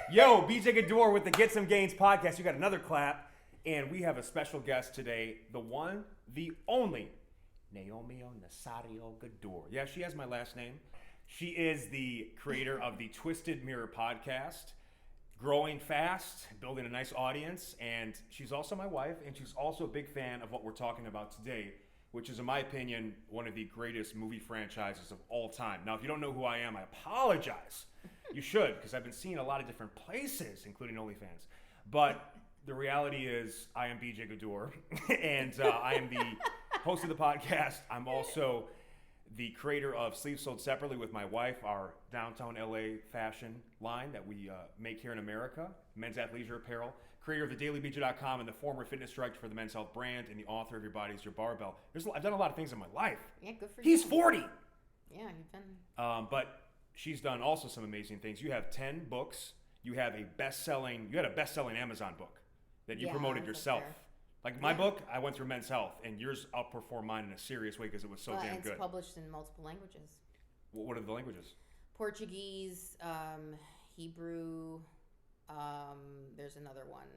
Yo, BJ Gaddour with the Get Some Gains podcast. You got another clap, and we have a special guest today, the one, the only, Naomi Nazario Gaddour. Yeah, she has my last name. She is the creator of the Twisted Mirror podcast, growing fast, building a nice audience, and she's also my wife, and she's also a big fan of what we're talking about today, which is, in my opinion, one of the greatest movie franchises of all time. Now, if you don't know who I am, I apologize. You should, because I've been seen a lot of different places, including OnlyFans. But the reality is, I am BJ Gaddour, and I am the host of the podcast. I'm also the creator of Sleeves Sold Separately with my wife, our downtown LA fashion line that we make here in America, men's athleisure apparel, creator of thedailybj.com and the former fitness director for the Men's Health brand, and the author of Your Body's Your Barbell. I've done a lot of things in my life. Yeah, good for you. He's 40! Yeah, you've done. But she's done also some amazing things. You have 10 books. You had a best-selling Amazon book that you promoted yourself. Like my book, I went through Men's Health, and yours outperformed mine in a serious way because it was so damn good. It's published in multiple languages. What are the languages? Portuguese, Hebrew. There's another one.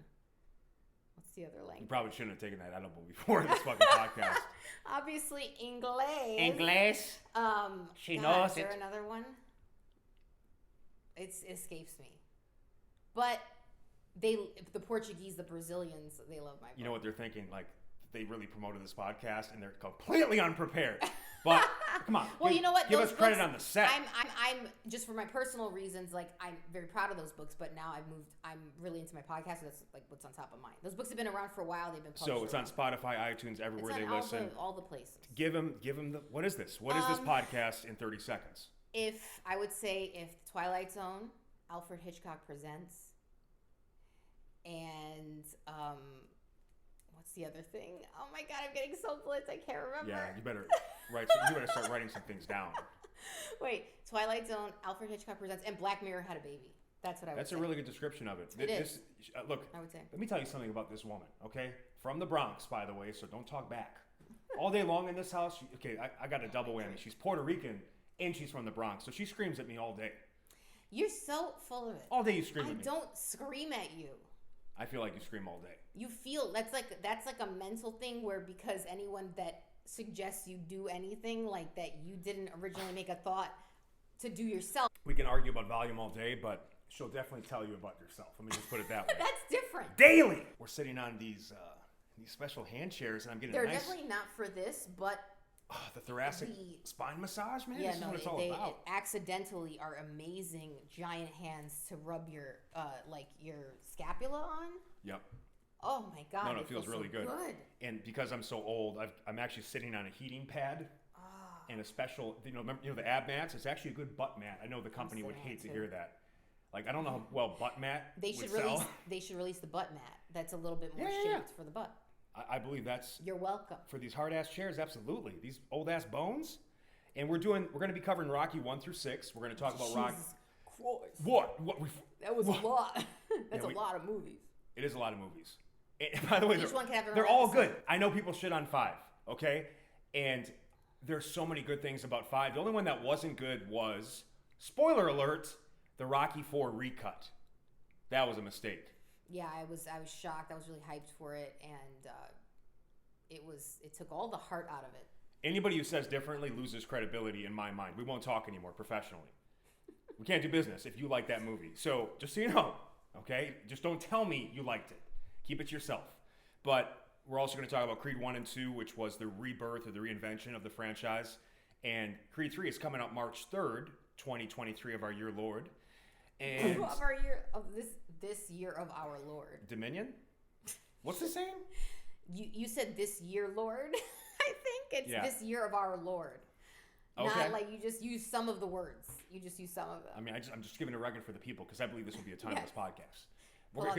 What's the other language? You probably shouldn't have taken that edible before this fucking podcast. Obviously, English. English. She knows it. Is there another one? It escapes me. But the Portuguese, the Brazilians, they love my book. You know what they're thinking? Like, they really promoted this podcast, and they're completely unprepared. But come on. Well, you know what? Give us credit on the set. I'm just for my personal reasons. Like, I'm very proud of those books, but now I'm really into my podcast. So that's like what's on top of mine. Those books have been around for a while. They've been published. So it's on Spotify, iTunes, everywhere they listen. All the places. Give them the. What is this? What is this podcast in 30 seconds? If Twilight Zone, Alfred Hitchcock Presents, and what's the other thing? Oh my God, I'm getting so blitzed. I can't remember. Yeah, you better start writing some things down. Wait, Twilight Zone, Alfred Hitchcock Presents, and Black Mirror had a baby. That's what I would say. That's a really good description of it. Look, I would say. Let me tell you something about this woman, okay? From the Bronx, by the way, so don't talk back. All day long in this house, I got a double whammy. She's Puerto Rican, and she's from the Bronx, so she screams at me all day. You're so full of it. All day you scream at me. I don't scream at you. I feel like you scream all day. You feel that's like a mental thing where because anyone that suggests you do anything like that you didn't originally make a thought to do yourself. We can argue about volume all day, but she'll definitely tell you about yourself. Let me just put it that way. That's different. Daily. We're sitting on these special hand chairs, and I'm getting They're definitely not for this, but the thoracic spine massage, man. Yeah, this is what it's all about. Accidentally are amazing giant hands to rub your your scapula on. Yep. Oh my God! No, it feels really good. And because I'm so old, I'm actually sitting on a heating pad and a special, the ab mats. It's actually a good butt mat. I know the company would hate to hear that. Like, I don't know how well butt mat They should release the butt mat. That's a little bit more shaped for the butt. I believe that's. You're welcome. For these hard ass chairs, absolutely. These old ass bones, and we're going to be covering Rocky 1 through 6. We're going to talk about Rocky. Christ. What? That was a lot. That's a lot of movies. It is a lot of movies. And by the way, each one can have their they're own all episode. good. I know people shit on 5, okay? And there's so many good things about 5. The only one that wasn't good was, spoiler alert, the Rocky 4 recut. That was a mistake. Yeah, I was shocked. I was really hyped for it, and it took all the heart out of it. Anybody who says differently loses credibility in my mind. We won't talk anymore professionally. We can't do business if you like that movie. So just so you know, okay? Just don't tell me you liked it. Keep it to yourself. But we're also going to talk about Creed 1 and 2, which was the rebirth or the reinvention of the franchise. And Creed 3 is coming out March 3rd, 2023 of our year Lord. And this year of our Lord. Dominion? What's the saying? You said this year Lord? I think it's this year of our Lord. Okay. Not like you just use some of the words. You just use some of them. I mean, I'm just giving a record for the people because I believe this will be a timeless podcast.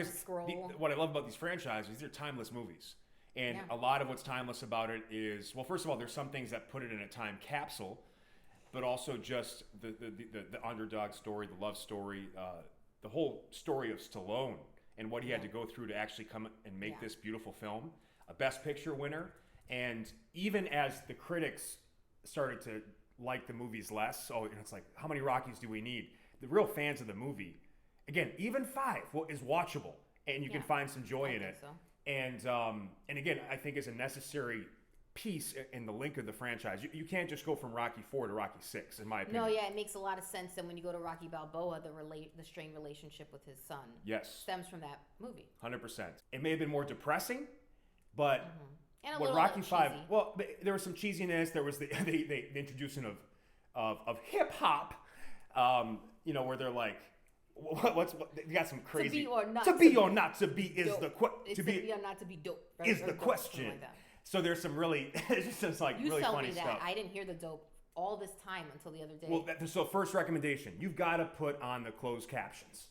Scroll. What I love about these franchises, they're timeless movies. And a lot of what's timeless about it is, well, first of all, there's some things that put it in a time capsule, but also just the underdog story, the love story, the whole story of Stallone and what he had to go through to actually come and make this beautiful film, a Best Picture winner. And even as the critics started to like the movies less, it's like, how many Rockies do we need? The real fans of the movie again, even 5 is watchable, and you can find some joy in it. So. And again, I think is a necessary piece in the link of the franchise. You can't just go from Rocky 4 to Rocky 6, in my opinion. No, yeah, it makes a lot of sense. And when you go to Rocky Balboa, the strained relationship with his son stems from that movie. 100%. It may have been more depressing, but and a what little Rocky cheesy. 5, well, there was some cheesiness. There was the introduction of hip hop, where they're like, you got some crazy. To be or not to to be be or not to be is dope. the To be or not to be dope. is the question. Like that. So there's some really, it's just like You really told funny me that. stuff. I didn't hear the dope all this time until the other day. Well, so first recommendation, you've got to put on the closed captions.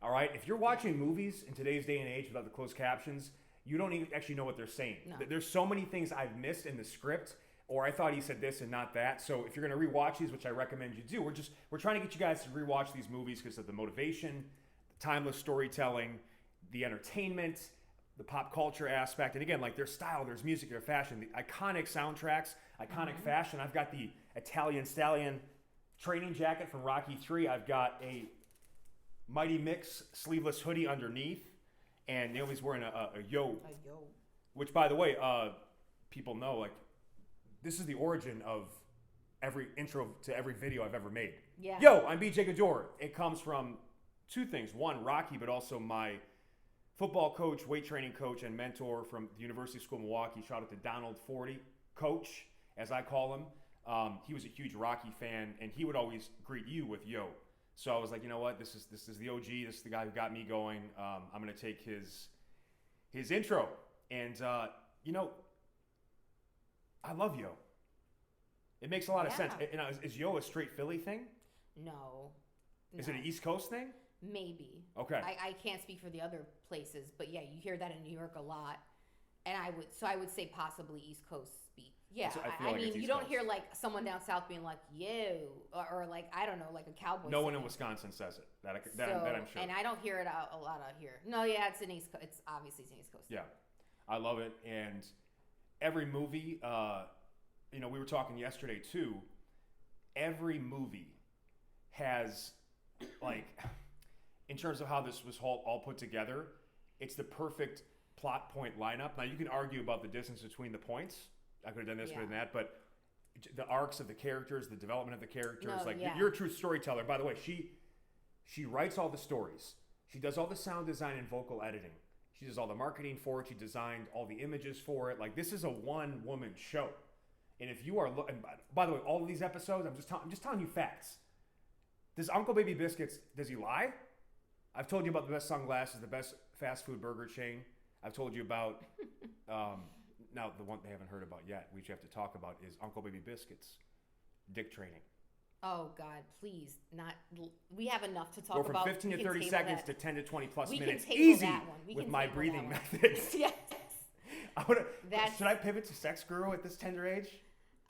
All right? If you're watching movies in today's day and age without the closed captions, you don't even actually know what they're saying. No. There's so many things I've missed in the script, or I thought he said this and not that. So if you're going to rewatch these, which I recommend you do, we're trying to get you guys to rewatch these movies because of the motivation, the timeless storytelling, the entertainment, the pop culture aspect, and again, like their style, there's music, their fashion, the iconic soundtracks, iconic fashion. I've got the Italian Stallion training jacket from Rocky 3. I've got a Mighty Mix sleeveless hoodie underneath, and Naomi's wearing a yo. Which, by the way, people know, like, this is the origin of every intro to every video I've ever made. Yeah. Yo, I'm BJ Gaddour. It comes from 2 things. One, Rocky, but also my football coach, weight training coach, and mentor from the University School of Milwaukee. Shout out to Donald Forty, coach, as I call him. He was a huge Rocky fan, and he would always greet you with yo. So I was like, you know what? This is the OG. This is the guy who got me going. I'm gonna take his intro, and I love yo. It makes a lot of sense. Is yo a straight Philly thing? No. Is it an East Coast thing? Maybe. Okay. I can't speak for the other places, but yeah, you hear that in New York a lot, and I would say possibly East Coast speak. Yeah, I mean, you don't hear like someone down south being like "yo" or like I don't know, like a cowboy. No one in Wisconsin says it. That I'm sure. And I don't hear it a lot out here. No, yeah, it's an East Coast. It's obviously an East Coast. Yeah, I love it. And every movie, we were talking yesterday too. Every movie has like, in terms of how this was all put together, it's the perfect plot point lineup. Now you can argue about the distance between the points. I could have done this, could have done that, but the arcs of the characters, the development of the characters, you're a true storyteller. By the way, she writes all the stories. She does all the sound design and vocal editing. She does all the marketing for it. She designed all the images for it. Like, this is a one-woman show. And if you are looking, by the way, all of these episodes, I'm just telling you facts. Does Uncle Baby Biscuits, does he lie? I've told you about the best sunglasses, the best fast food burger chain. I've told you about, now the one they haven't heard about yet, which you have to talk about, is Uncle Baby Biscuits dick training. Oh God, please not. We have enough to talk about. Go from about. 15 to 30 seconds to 10 to 20 plus minutes. Easy with my breathing methods. Yes. Should I pivot to sex guru at this tender age?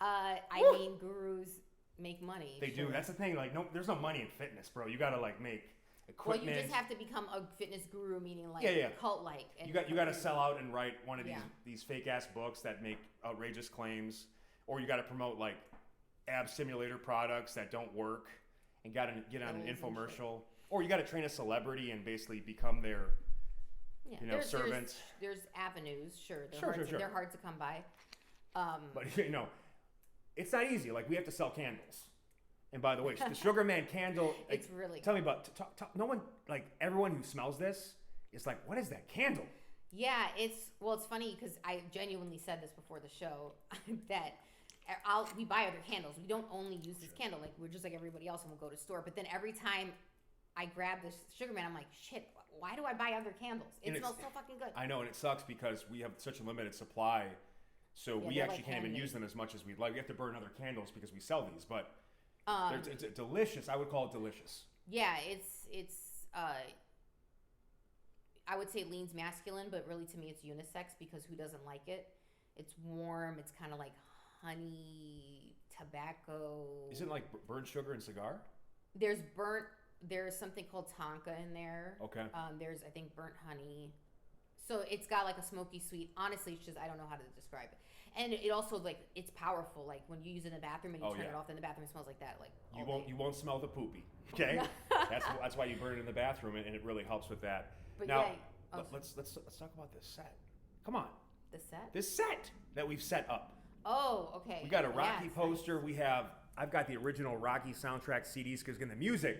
I mean, gurus make money. They do. That's the thing. Like, no, there's no money in fitness, bro. You gotta like make equipment. Well, you just have to become a fitness guru, meaning like cult-like. You got to sell out and write one of these fake ass books that make outrageous claims, or you got to promote like ab simulator products that don't work, and got to get on an infomercial, or you got to train a celebrity and basically become their servant. There's avenues, sure. They're hard to come by. But it's not easy. Like, we have to sell candles. And by the way, the Sugar Man candle. Like, it's really. Tell me about. No one, like, everyone who smells this is like, what is that candle? Yeah, it's funny because I genuinely said this before the show that we buy other candles. We don't only use this candle. Like, we're just like everybody else, and we'll go to store. But then every time I grab this Sugar Man, I'm like, shit. Why do I buy other candles? It smells so fucking good. I know, and it sucks because we have such a limited supply, so we actually can't even use them as much as we'd like. We have to burn other candles because we sell these, but. It's delicious. I would call it delicious. Yeah, it's I would say it leans masculine, but really to me it's unisex because who doesn't like it? It's warm. It's kind of like honey, tobacco. Isn't it like burnt sugar and cigar? There's something called tonka in there. Okay. There's I think burnt honey. So it's got like a smoky sweet. Honestly, it's just I don't know how to describe it. And it also like it's powerful. Like when you use it in the bathroom and you turn it off, then the bathroom smells like that. Like you won't smell the poopy. Okay, that's why you burn it in the bathroom, and it really helps with that. But now yeah, let's talk about this set. Come on, the set. This set that we've set up. Oh, okay. We got a Rocky poster. Nice. I've got the original Rocky soundtrack CDs because in the music,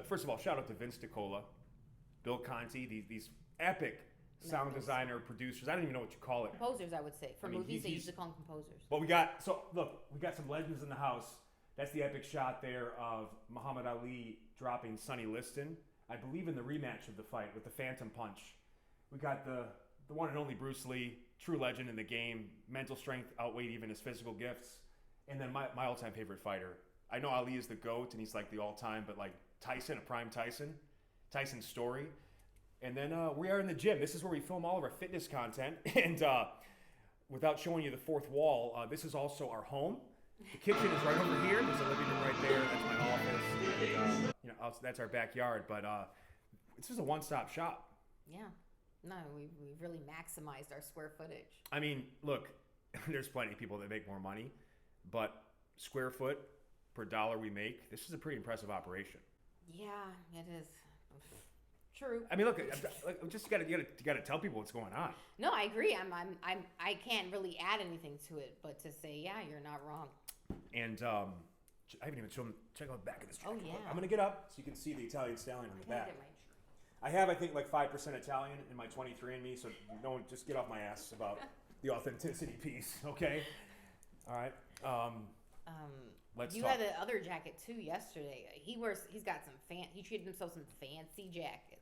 first of all, shout out to Vince DiCola, Bill Conti, these epic sound designer, producers. I don't even know what you call it. Composers, I would say. For movies, they used to call them composers. But we got some legends in the house. That's the epic shot there of Muhammad Ali dropping Sonny Liston, I believe in the rematch of the fight with the Phantom Punch. We got the one and only Bruce Lee, true legend in the game. Mental strength outweighed even his physical gifts. And then my all-time favorite fighter. I know Ali is the GOAT, and he's like the all-time, but like Tyson, a prime Tyson's story. And then we are in the gym. This is where we film all of our fitness content. And without showing you the fourth wall, this is also our home. The kitchen is right over here. There's a living room right there. That's my office. And, that's our backyard. But this is a one-stop shop. Yeah. No, we really maximized our square footage. I mean, look, there's plenty of people that make more money, but square foot per dollar we make, this is a pretty impressive operation. Yeah, it is. True. I mean, look, just you gotta tell people what's going on. No, I agree. I can't really add anything to it, but to say, yeah, you're not wrong. And I haven't even shown them. Check out the back of this jacket. Oh yeah. Look, I'm gonna get up so you can see the Italian stallion on the back. I have, I think, like 5% Italian in my 23andMe, so don't just get off my ass about the authenticity piece, okay? All right. Let's you talk. had the other jacket too yesterday. He's got he treated himself some fancy jackets.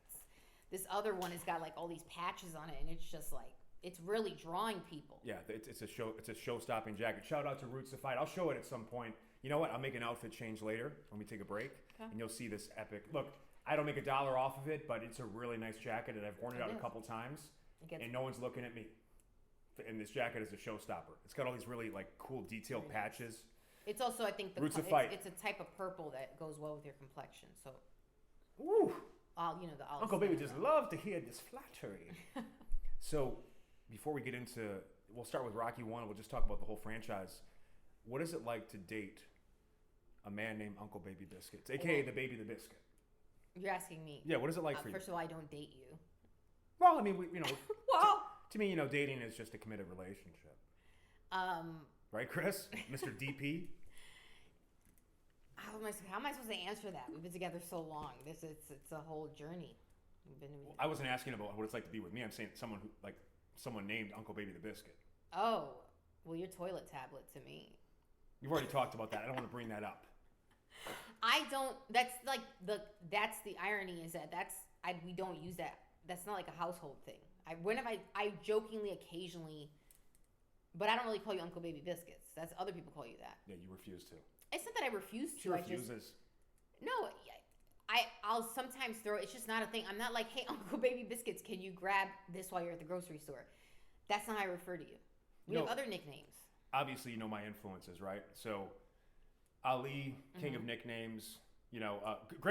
This other one has got like all these patches on it, and it's just like it's really drawing people. Yeah, it's a show-stopping jacket. Shout out to Roots to Fight. I'll show it at some point. You know what? I'll make an outfit change later when we take a break, and you'll see this epic. Look, I don't make $1 off of it, but it's a really nice jacket, and I've worn it out a couple times, and no one's looking at me. And this jacket is a showstopper. It's got all these really like cool detailed patches. It's also, I think, Roots of Fight. It's a type of purple that goes well with your complexion. So, woo! The Uncle Baby just love to hear this flattery. So, before we get into, we'll start with Rocky 1. We'll just talk about the whole franchise. What is it like to date a man named Uncle Baby Biscuits, aka the Baby the Biscuit? You're asking me. Yeah, what is it like for you? First of all, I don't date you. Well, I mean, well, to me, dating is just a committed relationship. Right, Chris? Mr. DP? How am I supposed to answer that? We've been together so long. It's a whole journey. I wasn't asking about what it's like to be with me. I'm saying someone named Uncle Baby the Biscuit. Oh, well, your toilet tablet to me. You've already talked about that. I don't want to bring that up. I don't. That's like that's the irony is that we don't use that. That's not like a household thing. I jokingly occasionally, but I don't really call you Uncle Baby Biscuits. That's other people call you that. Yeah, you refuse to. It's not that I refuse to. She refuses. I'll sometimes throw. It's just not a thing. I'm not like, hey, Uncle Baby Biscuits, can you grab this while you're at the grocery store? That's not how I refer to you. We have other nicknames. Obviously, you know my influences, right? So, Ali, king of nicknames.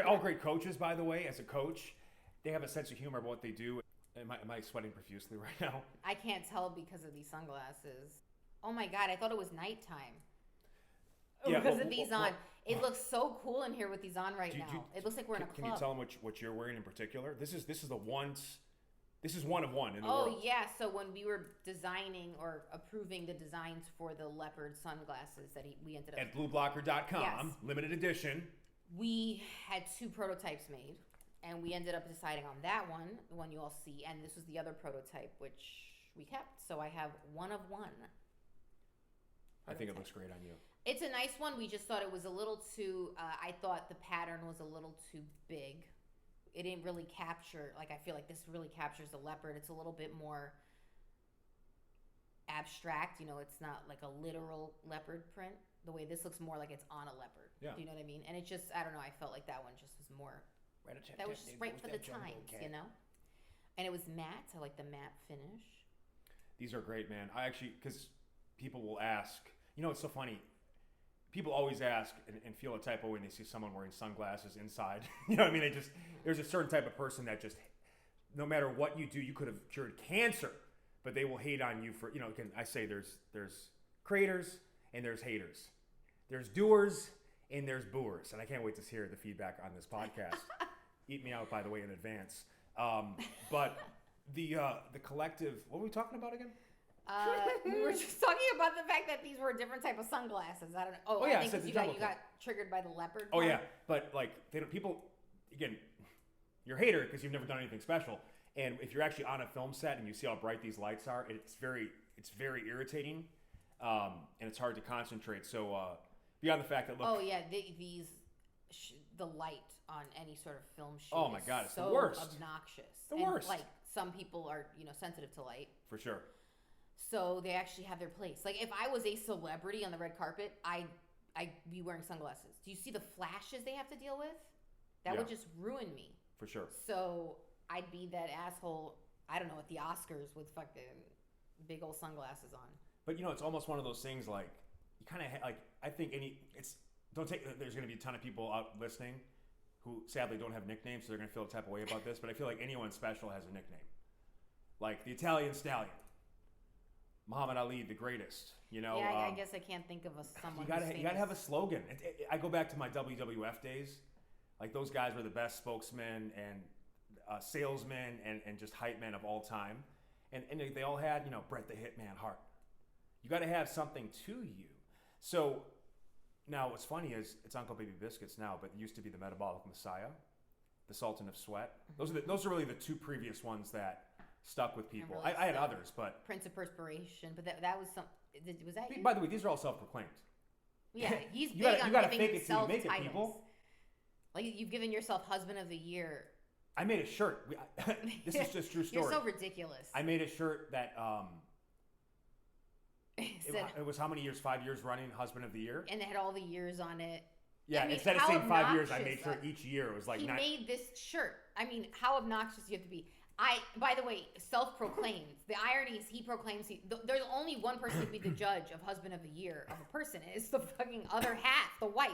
All great coaches, by the way. As a coach, they have a sense of humor about what they do. Am I sweating profusely right now? I can't tell because of these sunglasses. Oh my God, I thought it was nighttime. Yeah, because of these on. It looks so cool in here with these on right now. It looks like we're in a club. Can you tell them what you're wearing in particular? This is one of one in the world. Oh yeah, so when we were designing or approving the designs for the leopard sunglasses that we ended up at blueblocker.com, yes. Limited edition. We had 2 prototypes made, and we ended up deciding on that one, the one you all see, and this was the other prototype, which we kept. So I have one of one. I think it looks great on you. It's a nice one. We just thought it was a little too, I thought the pattern was a little too big. It didn't really capture, I feel like this really captures the leopard. It's a little bit more abstract. It's not like a literal leopard print. The way this looks more like it's on a leopard. Yeah. Do you know what I mean? And it just, I don't know, I felt like that one just was more, that was just right for the times, And it was matte. I like the matte finish. These are great, man. I actually, because people will ask, it's so funny. People always ask and feel a typo when they see someone wearing sunglasses inside. You know what I mean? There's a certain type of person that just no matter what you do, you could have cured cancer, but they will hate on you for, again, I say there's creators and there's haters. There's doers and there's booers. And I can't wait to hear the feedback on this podcast. Eat me out, by the way, in advance. But the collective, what were we talking about again? We were just talking about the fact that these were a different type of sunglasses. I don't know. Oh, yeah, I think you got triggered by the leopard. Oh, one. yeah. But, like, people, again, you're a hater because you've never done anything special. And if you're actually on a film set and you see how bright these lights are, it's very irritating, and it's hard to concentrate. So beyond the fact that look, the light on any sort of film shoot. Oh my God, it's so the worst. Obnoxious. The worst. Like some people are sensitive to light. For sure. So they actually have their place. Like if I was a celebrity on the red carpet, I'd be wearing sunglasses. Do you see the flashes they have to deal with? That would just ruin me. For sure. So I'd be that asshole, I don't know, at the Oscars with fucking big old sunglasses on. But it's almost one of those things like, you kind of, I think there's going to be a ton of people out listening who sadly don't have nicknames, so they're going to feel a type of way about this, but I feel like anyone special has a nickname. Like the Italian Stallion. Muhammad Ali, the greatest, Yeah, I guess I can't think of someone You gotta have a slogan. I go back to my WWF days. Like those guys were the best spokesmen and salesmen and just hype men of all time. And they all had, Bret the Hitman Hart. You got to have something to you. So now what's funny is it's Uncle Baby Biscuits now, but it used to be the Metabolic Messiah, the Sultan of Sweat. Those are really the two previous ones that stuck with people. Really I had others, but Prince of Perspiration, but that was some. Was that you? By the way, these are all self-proclaimed. Yeah, he's you big gotta, on you gotta giving fake it till himself you make it, titles. people. Like you've given yourself Husband of the Year. I made a shirt. This is just true story. You're so ridiculous. I made a shirt that it was how many years? 5 years running, Husband of the Year, and it had all the years on it. Yeah, instead of saying 5 years, I made sure each year it was like. He made this shirt. I mean, how obnoxious do you have to be? By the way, self-proclaimed. The irony is he proclaims there's only one person to be the judge of Husband of the Year of a person. It's the fucking other half, the wife.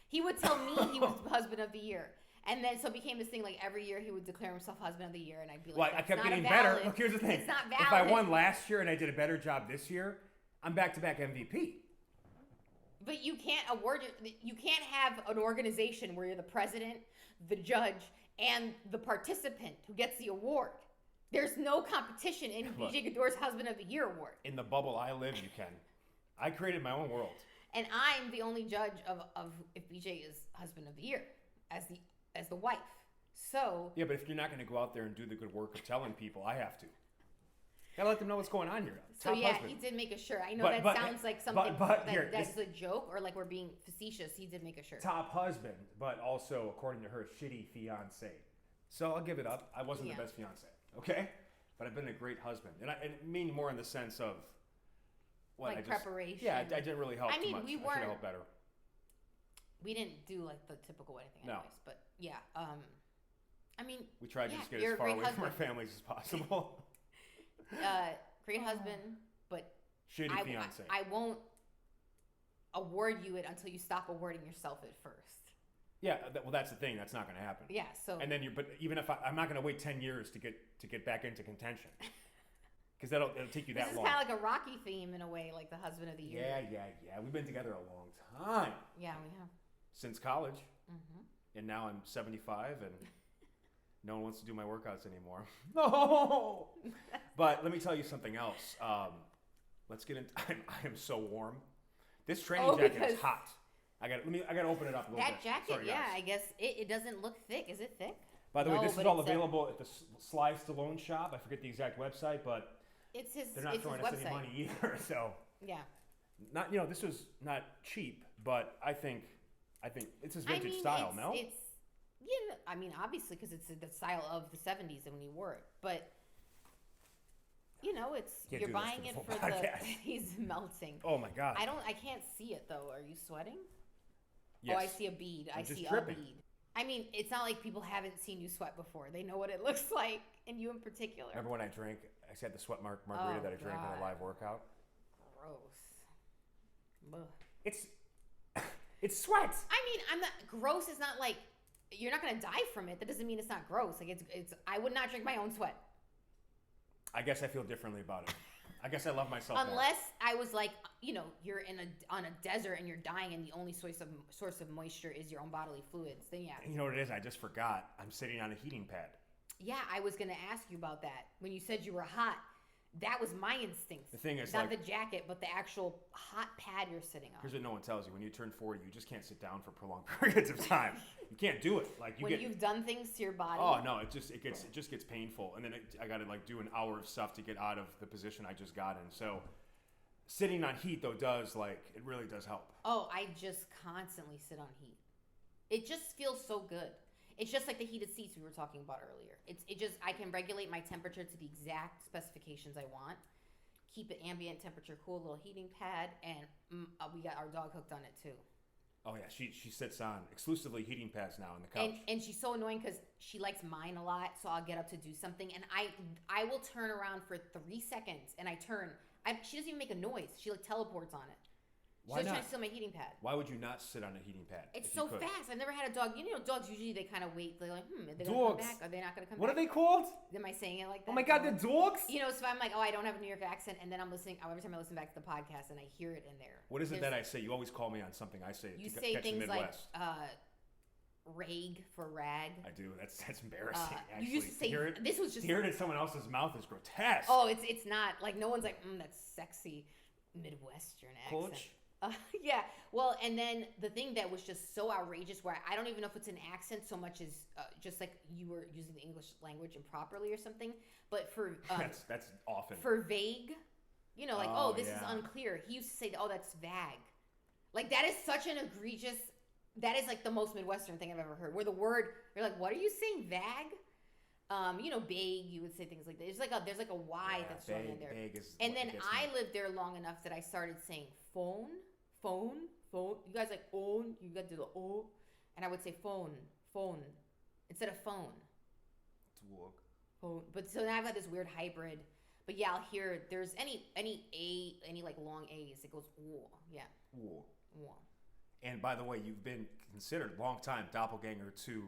He would tell me he was Husband of the Year. And then so it became this thing like every year he would declare himself Husband of the Year, and I'd be like, well, I kept getting better. Look, here's the thing. It's not valid. If I won last year and I did a better job this year, I'm back-to-back MVP. But you can't have an organization where you're the president, the judge, and the participant who gets the award. There's no competition in BJ Gaddour's Husband of the Year award. In the bubble I live, you can. I created my own world. And I'm the only judge of if BJ is Husband of the Year as the wife. So yeah, but if you're not going to go out there and do the good work of telling people, I have to. Gotta let them know what's going on here. So Top yeah, husband. he did make a shirt. I know that sounds like something that's a joke or like we're being facetious. He did make a shirt. Top husband, but also according to her, shitty fiance. So I'll give it up. I wasn't the best fiance, okay? But I've been a great husband, and I mean more in the sense of preparation. Yeah, I didn't really help. I mean, too much. we I should weren't. have helped better. We didn't do like the typical wedding thing, anyways. But yeah, I mean, we tried to just get as far away from our families as possible. Great husband, but shitty fiance. I won't award you it until you stop awarding yourself it first. Yeah, well, that's the thing. That's not going to happen. Yeah. So. And then but even if I'm not going to wait 10 years to get back into contention, because it'll take you that long. This is kind of like a Rocky theme in a way, like the Husband of the Year. Yeah. We've been together a long time. Yeah, we have. Since college. Mm-hmm. And now I'm 75 and. No one wants to do my workouts anymore. No. But let me tell you something else. Let's get into. I am so warm. This training jacket is hot. I got to open it up a little bit. That jacket, Sorry, guys. I guess it doesn't look thick. Is it thick? By the way, this is all available at the Sly Stallone shop. I forget the exact website, but they're not throwing us any money either. So yeah, not this was not cheap, but I think it's his vintage style. No, it's. Yeah, I mean, obviously, because it's the style of the 70s and when you wore it. But, you're buying it for the... He's melting. Oh, my God. I can't see it, though. Are you sweating? Yes. Oh, I see a bead. I see dripping. A bead. I mean, it's not like people haven't seen you sweat before. They know what it looks like, and you in particular. Remember when I had the sweat margarita that I drank in a live workout? Gross. It's sweat. I mean, I'm not... Gross is not like... you're not gonna die from it. That doesn't mean it's not gross. Like it's. I would not drink my own sweat. I guess I feel differently about it. I guess I love myself Unless I was like, you're on a desert and you're dying, and the only source of moisture is your own bodily fluids. Then yeah. And you know what it is? I just forgot. I'm sitting on a heating pad. Yeah, I was gonna ask you about that when you said you were hot. That was my instinct. The thing is, not the jacket, but the actual hot pad you're sitting on. Here's what no one tells you: when you turn 40, you just can't sit down for prolonged periods of time. You can't do it. Like you've done things to your body. Oh no, it just gets painful, and then I got to like do an hour of stuff to get out of the position I just got in. So sitting on heat though it really does help. Oh, I just constantly sit on heat. It just feels so good. It's just like the heated seats we were talking about earlier. I can regulate my temperature to the exact specifications I want. Keep it ambient temperature cool, little heating pad, and we got our dog hooked on it too. Oh yeah, she sits on exclusively heating pads now on the couch. And she's so annoying because she likes mine a lot, so I'll get up to do something, and I will turn around for 3 seconds, and she doesn't even make a noise. She like teleports on it. Why She's not? trying to steal my heating pad. Why would you not sit on a heating pad? It's so fast. I've never had a dog. Dogs usually they kind of wait. They're like, are they going to come back? Are they not going to come back? What are they called? Am I saying it like that? Oh my God, the dogs? So I'm like, I don't have a New York accent, and then I'm listening. Every time I listen back to the podcast, and I hear it in there. What is it that I say? You always call me on something I say. You to say catch things the like Midwest. rag for rag. I do. That's embarrassing. Actually, You used to say this was just hear it in someone else's mouth is grotesque. Oh, it's not like no one's like that's sexy Midwestern accent. Coach. Yeah. Well, and then the thing that was just so outrageous, where I don't even know if it's an accent so much as just like you were using the English language improperly or something. But for that's often for vague, this is unclear. He used to say, "Oh, that's vague." Like that is such an egregious. That is like the most Midwestern thing I've ever heard. Where the word you're like, "What are you saying, vague?" Vague. You would say things like that. There's like a Y that's thrown in there. And then I lived there long enough that I started saying phone. You guys like own. You got to do the O, and I would say phone instead of phone. Phone. But so now I've got this weird hybrid. But yeah, I'll hear there's any like long A's. It goes ooh. Yeah. Ooh. Ooh. And by the way, you've been considered long time doppelganger to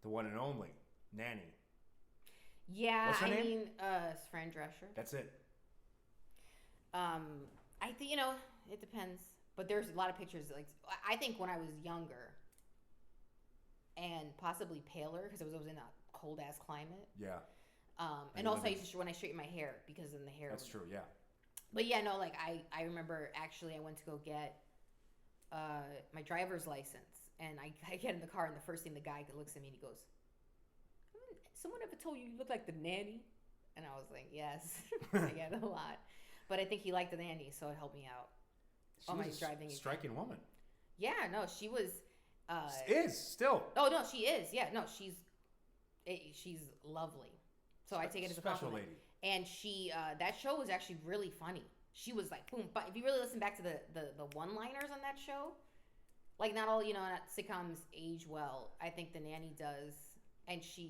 the one and only Nanny. Yeah, What's her name? mean, Fran Drescher. That's it. I think it depends, but there's a lot of pictures. Like I think when I was younger, and possibly paler because I was in a cold ass climate. Yeah. And also I used to when I straighten my hair because then the hair. That's true. Yeah. But yeah, no, like I remember actually I went to go get my driver's license, and I get in the car, and the first thing the guy looks at me and he goes, "Someone ever told you look like the nanny?" And I was like, "Yes." I get it a lot, but I think he liked the nanny, so it helped me out. She was a striking woman. Yeah, no, she was. Is still. Oh no, she is. Yeah, no, she's lovely. So I take it as a special compliment. lady. And she that show was actually really funny. She was like boom. But if you really listen back to the one-liners on that show, like not all sitcoms age well. I think the nanny does, and she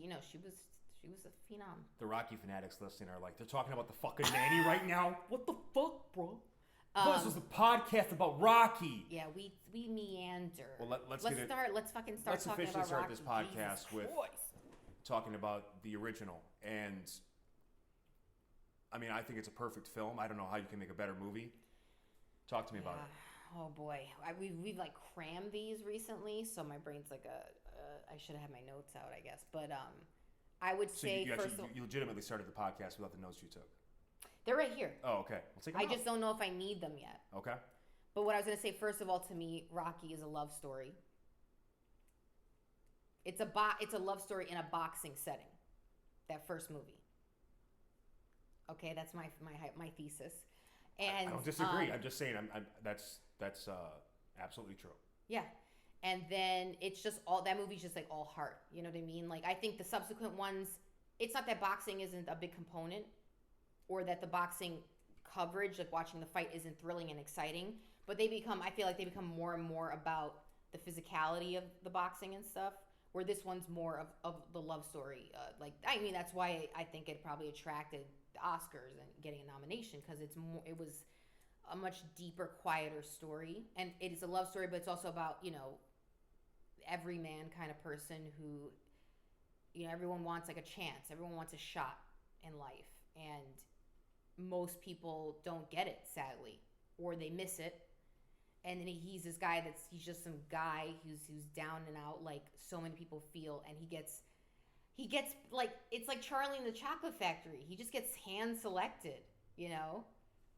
was a phenom. The Rocky fanatics listening are like, they're talking about the fucking nanny right now. What the fuck, bro? This was a podcast about Rocky. Yeah, we meander. Well, let's fucking start let's talking about officially start Rocky. this podcast Jesus with Christ. talking about the original. And I mean, I think it's a perfect film. I don't know how you can make a better movie. Talk to me about it. Oh boy, we've like crammed these recently, so my brain's like I should have had my notes out, I guess. But I would say you legitimately started the podcast without the notes you took. They're right here. Oh, okay. Let's take them I out. just don't know if I need them yet. Okay. But what I was going to say, first of all, to me, Rocky is a love story. It's a love story in a boxing setting. That first movie. Okay, that's my thesis. And I don't disagree. I'm just saying that's absolutely true. Yeah. And then it's just that movie's just like all heart. You know what I mean? Like I think the subsequent ones, it's not that boxing isn't a big component, or that the boxing coverage, like watching the fight, isn't thrilling and exciting. But I feel like they become more and more about the physicality of the boxing and stuff, where this one's more of the love story. That's why I think it probably attracted the Oscars and getting a nomination, because it was a much deeper, quieter story. And it is a love story, but it's also about, everyman kind of person who, you know, everyone wants like a chance. Everyone wants a shot in life. And most people don't get it, sadly, or they miss it. And then he's this guy he's just some guy who's down and out, like so many people feel, and he gets like, it's like Charlie in the Chocolate Factory. He just gets hand selected, you know,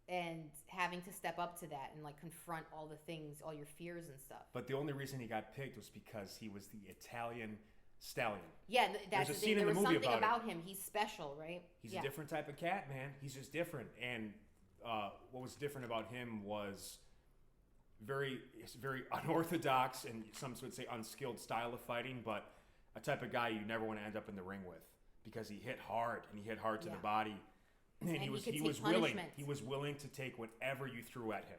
and having to step up to that and like confront all the things, all your fears and stuff. But the only reason he got picked was because he was the Italian stallion. Yeah, that's the thing. There was something about him. He's special, right? He's a different type of cat, man. He's just different. And what was different about him was very unorthodox and some would say unskilled style of fighting, but a type of guy you never want to end up in the ring with because he hit hard and he hit hard to the body. And he was willing to take whatever you threw at him.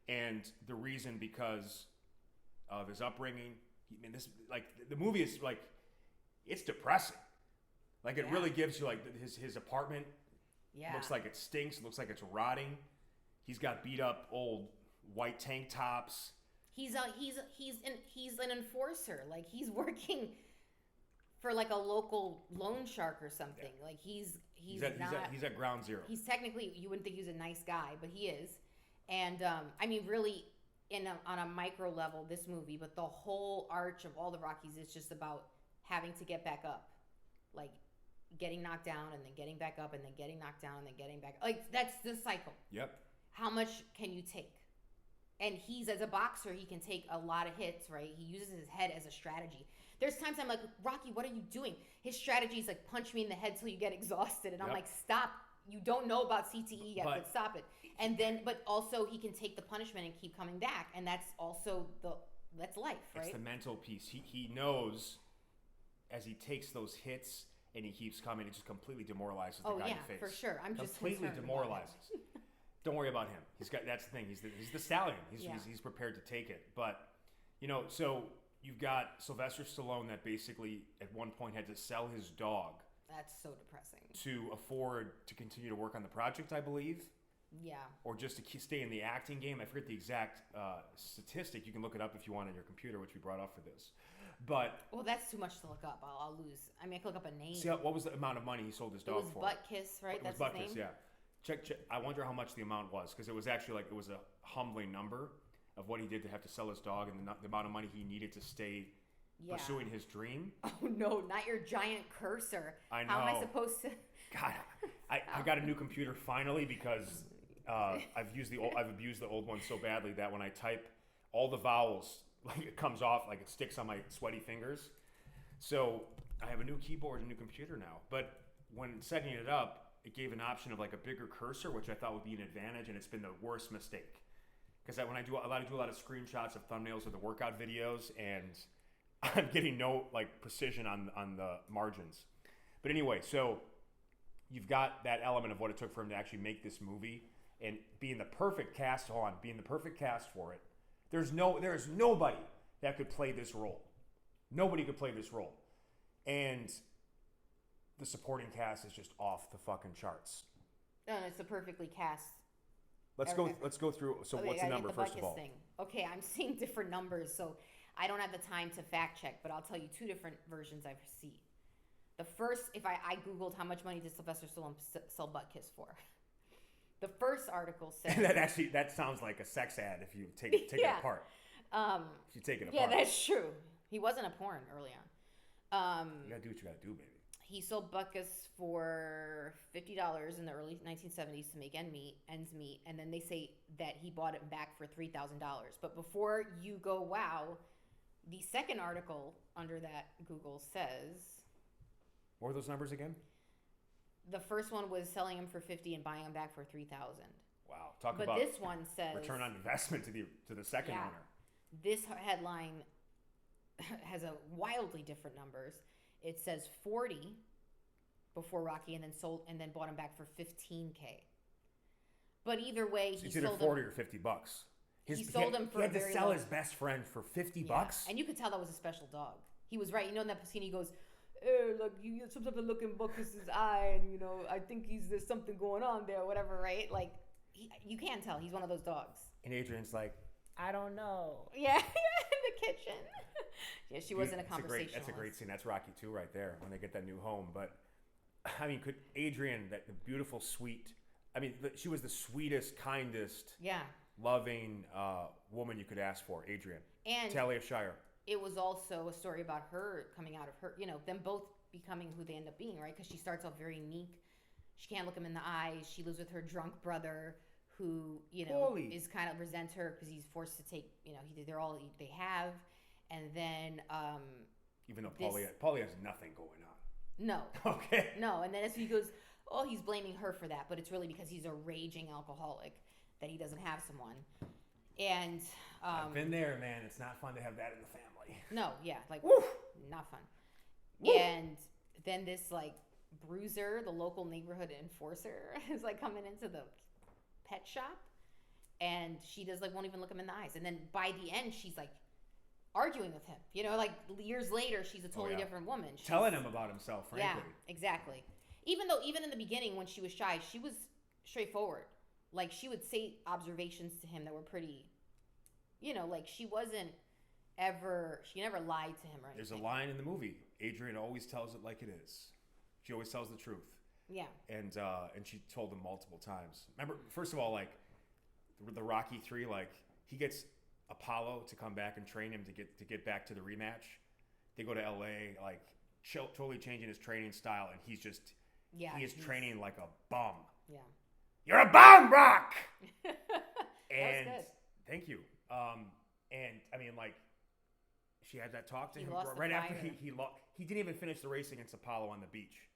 And the reason, because of his upbringing, the movie is like, it's depressing. Like it really gives you like his apartment looks like it stinks, looks like it's rotting. He's got beat up old white tank tops. He's an enforcer. Like he's working for like a local loan shark or something. Yeah. Like he's at ground zero. He's technically, you wouldn't think he was a nice guy, but he is. And I mean, really, on a micro level, this movie, but the whole arch of all the Rockies is just about having to get back up, like getting knocked down and then getting back up and then getting knocked down and then getting back. Like that's the cycle. Yep. How much can you take? And as a boxer, he can take a lot of hits, right? He uses his head as a strategy. There's times I'm like, Rocky, what are you doing? His strategy is like, punch me in the head till you get exhausted. And I'm like, stop. You don't know about CTE yet, but stop it. And then, but also he can take the punishment and keep coming back. And that's also that's life, right? It's the mental piece. He knows as he takes those hits and he keeps coming, it just completely demoralizes the guy in the face. For sure. I'm just completely demoralizes. Don't worry about him. That's the thing. He's the stallion. He's prepared to take it. But you know, so you've got Sylvester Stallone that basically at one point had to sell his dog. That's so depressing. To afford to continue to work on the project, I believe. Yeah. Or just to stay in the acting game. I forget the exact statistic. You can look it up if you want on your computer, which we brought up for this. But well, that's too much to look up. I'll lose. I mean, I could look up a name. See, what was the amount of money he sold his dog for? It was Butt Kiss, right? That's his name? Butt Kiss, yeah. Check. I wonder how much the amount was, because it was actually like, it was a humbling number of what he did to have to sell his dog and the amount of money he needed to stay pursuing his dream. Oh no, not your giant cursor. I know. How am I supposed to? God, I got a new computer finally because I've abused the old one so badly that when I type all the vowels, like it comes off, like it sticks on my sweaty fingers. So I have a new keyboard and a new computer now. But when setting it up, it gave an option of like a bigger cursor, which I thought would be an advantage, and it's been the worst mistake. Because when I do a lot of screenshots of thumbnails of the workout videos, and I'm getting no like precision on the margins. But anyway, so you've got that element of what it took for him to actually make this movie and being the perfect cast for it. There's nobody that could play this role. Nobody could play this role. And the supporting cast is just off the fucking charts. No, it's a perfectly cast. Let's go through. So what's the number first of all? Thing. Okay, I'm seeing different numbers, so I don't have the time to fact check, but I'll tell you two different versions I've seen. The first, if I googled how much money did Sylvester Stallone sell Butt Kiss for. The first article said that sounds like a sex ad if you take it apart. If you take it apart. Yeah, that's true. He wasn't a porn early on. You gotta do what you gotta do, baby. He sold Butt Kiss for $50 in the early 1970s to make ends meet, and then they say that he bought it back for $3,000. But before you go, wow, the second article under that Google says. What were those numbers again? The first one was selling him for $50 and buying him back for $3,000. Wow, talk about. But this one says return on investment to the second owner. This headline has a wildly different numbers. It says 40 before Rocky, and then bought him back for $15K. But either way, he sold him. It's either 40 or $50. He sold him for. He had to sell his best friend for $50. And you could tell that was a special dog. He was right. You know, in that scene, he goes, "Hey, look, you sometimes look in Buckus' eye, and you know, I think there's something going on there, whatever." Right? Like, you can tell he's one of those dogs. And Adrian's like, I don't know. Yeah, in the kitchen. Yeah, she was in a conversation. That's a great scene. That's Rocky 2 right there when they get that new home. But I mean, could Adrian, that the beautiful, sweet. I mean, she was the sweetest, kindest, loving woman you could ask for. Adrian. And Talia Shire. It was also a story about her coming out of her, them both becoming who they end up being, right? Because she starts off very meek. She can't look him in the eyes. She lives with her drunk brother, who is kind of resents her because he's forced to take, they're all they have, and then even though Paulie has nothing going on. No. Okay. No, and then as he goes, he's blaming her for that, but it's really because he's a raging alcoholic that he doesn't have someone, and I've been there, man. It's not fun to have that in the family. No, yeah, like Woo! Not fun. Woo! And then this like bruiser, the local neighborhood enforcer, is like coming into the pet shop, and she does like won't even look him in the eyes, and then by the end she's like arguing with him, like years later she's a totally different woman. She's telling him about himself, frankly. Yeah, exactly. Even in the beginning when she was shy, she was straightforward. Like she would say observations to him that were pretty, like she never lied to him or anything. There's a line in the movie. Adrian always tells it like it is. She always tells the truth. Yeah. And she told him multiple times. Remember, first of all, like the Rocky 3, like he gets Apollo to come back and train him to get back to the rematch. They go to LA, like totally changing his training style, and he's training like a bum. Yeah. You're a bum, Rock. That And was good. thank you. And I mean, like she had that talk to him right after he lost. He didn't even finish the race against Apollo on the beach,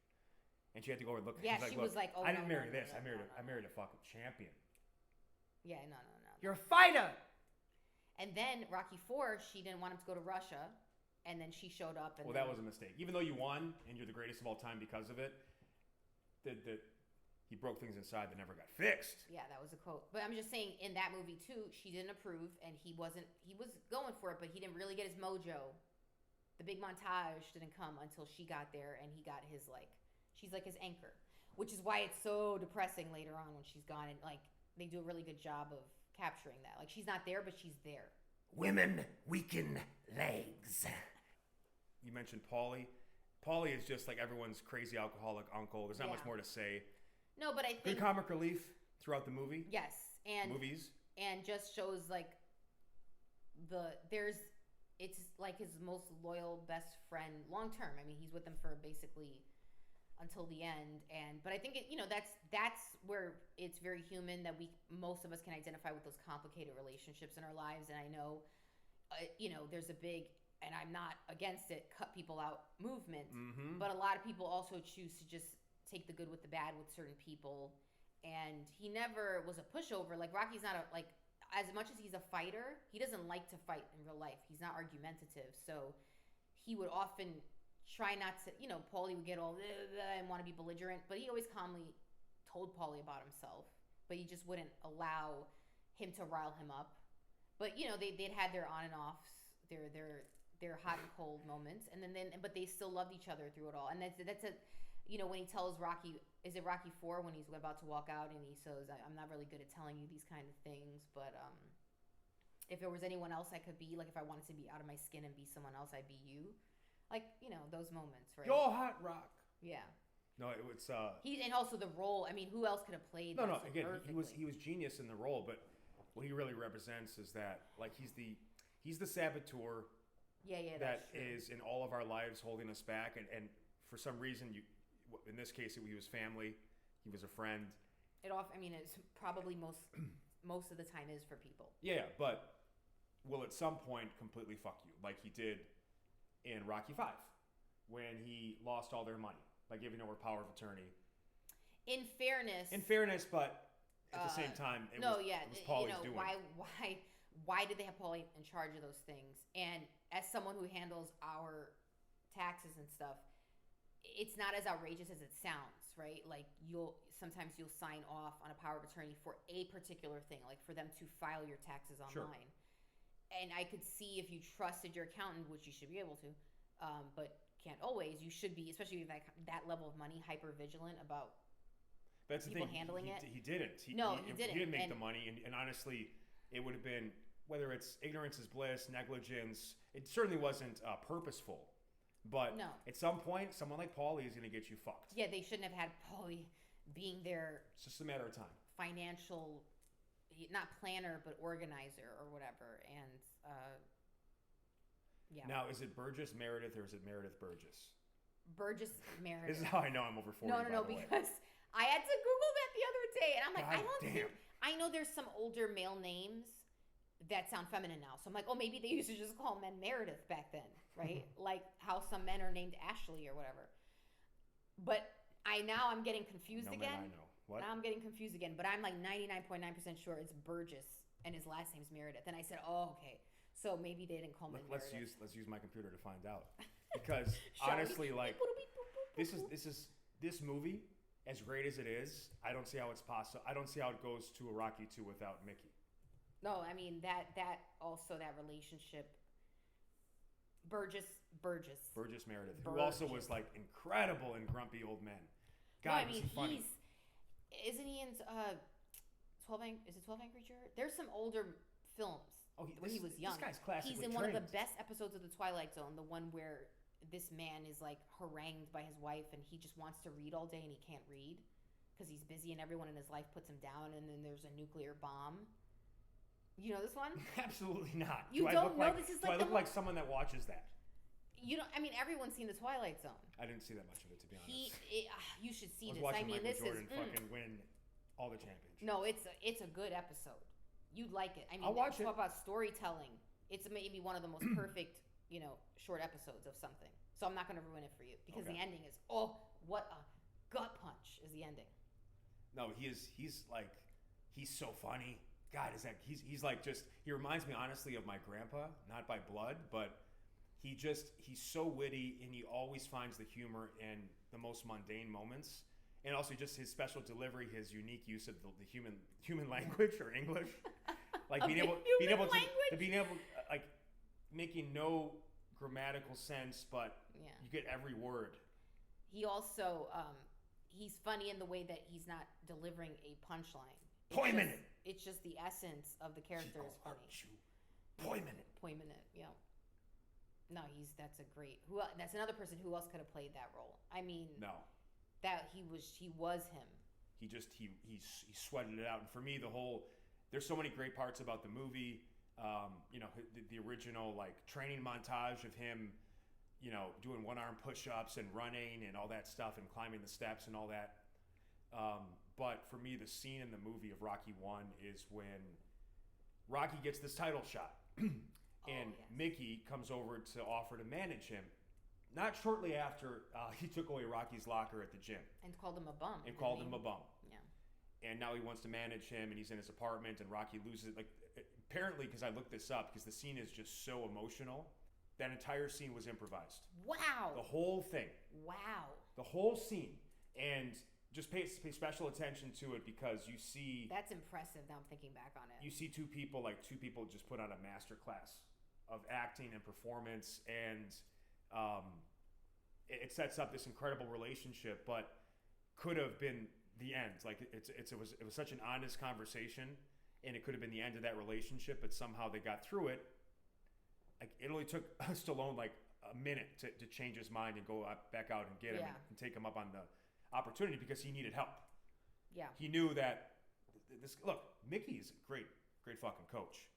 and she had to go and look. Yeah, she was like, "Oh, I didn't marry this. No, I married a fucking champion." Yeah, no. You're a fighter. And then Rocky 4, she didn't want him to go to Russia, and then she showed up. And that was a mistake. Even though you won and you're the greatest of all time because of it, he broke things inside that never got fixed. Yeah, that was a quote. But I'm just saying, in that movie too, she didn't approve, and he was going for it, but he didn't really get his mojo. The big montage didn't come until she got there, and he got his she's like his anchor, which is why it's so depressing later on when she's gone, and like they do a really good job of capturing that. Like she's not there, but she's there. Women weaken legs. You mentioned Paulie. Paulie is just like everyone's crazy alcoholic uncle. There's not much more to say. No, but I think good comic relief throughout the movie. Yes, and movies, and just shows like it's like his most loyal best friend long term. I mean, he's with them for basically until the end. But I think that's where it's very human that most of us can identify with those complicated relationships in our lives. And I know, there's a big, and I'm not against it, cut people out movement. Mm-hmm. But a lot of people also choose to just take the good with the bad with certain people. And he never was a pushover. Like Rocky's not as much as he's a fighter, he doesn't like to fight in real life. He's not argumentative. So he would often try not to, Paulie would get all and want to be belligerent, but he always calmly told Paulie about himself, but he just wouldn't allow him to rile him up. But, they'd had their on and offs, their hot and cold moments, and then but they still loved each other through it all. And that's when he tells Rocky, is it Rocky 4 when he's about to walk out and he says, I'm not really good at telling you these kind of things, but if there was anyone else I could be, like if I wanted to be out of my skin and be someone else, I'd be you. Like, those moments, right? You're hot, Rock. Yeah. No, it was and also the role. I mean, who else could have played that so again, perfectly? he was genius in the role, but what he really represents is that like he's the saboteur. Yeah, that is in all of our lives holding us back, and for some reason in this case, he was family. He was a friend. It's probably most of the time is for people. Yeah, but will at some point completely fuck you, like he did in Rocky 5, when he lost all their money by giving over power of attorney. In fairness, but at the same time, it was Paulie's doing. Why did they have Paulie in charge of those things? And as someone who handles our taxes and stuff, it's not as outrageous as it sounds, right? Like you'll sometimes sign off on a power of attorney for a particular thing, like for them to file your taxes online. Sure. And I could see if you trusted your accountant, which you should be able to, but can't always. You should be, especially with that level of money, hyper vigilant about That's people the thing. handling it. He didn't. He didn't. He didn't make the money, and honestly, it would have been whether it's ignorance is bliss, negligence, it certainly wasn't purposeful. But No. at some point, someone like Paulie is going to get you fucked. Yeah, they shouldn't have had Paulie being their It's just a matter of time. financial, not planner, but organizer or whatever. And yeah. Now, is it Burgess Meredith or is it Meredith Burgess? Burgess Meredith. This is how I know I'm over 40. No, by the way. because I had to Google that the other day, and I'm like, God I don't damn. think. I know there's some older male names that sound feminine now, so I'm like, oh, maybe they used to just call men Meredith back then, right? Like how some men are named Ashley or whatever. But I'm getting confused again. Man, I know. What? Now I'm getting confused again, but I'm like 99.9% sure it's Burgess and his last name's Meredith. And I said, oh, okay. So maybe they didn't call me Let's Meredith. let's use my computer to find out. Because honestly, like this movie, as great as it is, I don't see how it's possible. I don't see how it goes to a Rocky 2 without Mickey. No, I mean that also that relationship. Burgess Meredith, who also was like incredible in Grumpy Old Men. God, no, I mean was he funny. Isn't he in 12 Angry Joe? There's some older films when he was young. This guy's classically He's in one of the trained. best episodes of The Twilight Zone, the one where this man is like harangued by his wife and he just wants to read all day and he can't read because he's busy and everyone in his life puts him down, and then there's a nuclear bomb. You know this one? Absolutely not. You don't know? This is like do I look like someone that watches that? You don't. I mean, everyone's seen The Twilight Zone. I didn't see that much of it, to be honest. You should see I was this. watching I mean, Michael this Jordan is fucking win all the championships. no. It's a good episode. You'd like it. I mean, I'll watch it. Talk about storytelling. It's maybe one of the most perfect, short episodes of something. So I'm not going to ruin it for you because the ending is what a gut punch is the ending. No, he's so funny. God, he's like he reminds me honestly of my grandpa, not by blood, but he's so witty and he always finds the humor in the most mundane moments. And also just his special delivery, his unique use of the human language or English. Like being able like making no grammatical sense, but you get every word. He also he's funny in the way that he's not delivering a punchline. It's just the essence of the character is funny. Poignant, yeah. No, that's a great. That's another person who else could have played that role. I mean, no, that he was him. He sweated it out, and for me, there's so many great parts about the movie. The original like training montage of him, doing one-arm push-ups and running and all that stuff and climbing the steps and all that. But for me, the scene in the movie of Rocky 1 is when Rocky gets this title shot and Mickey comes over to offer to manage him. Not shortly after he took away Rocky's locker at the gym. And called him a bum. Yeah. And now he wants to manage him, and he's in his apartment, and Rocky loses. Like, apparently, because I looked this up, because the scene is just so emotional, that entire scene was improvised. Wow. The whole thing. Wow. The whole scene. And just pay special attention to it because you see... That's impressive now I'm thinking back on it. You see two people just put on a master class of acting and performance, and it sets up this incredible relationship, but could have been the end. Like it was such an honest conversation, and it could have been the end of that relationship, but somehow they got through it. Like it only took Stallone like a minute to change his mind and go back out and get him and take him up on the opportunity because he needed help. Yeah. He knew that Mickey's a great fucking coach.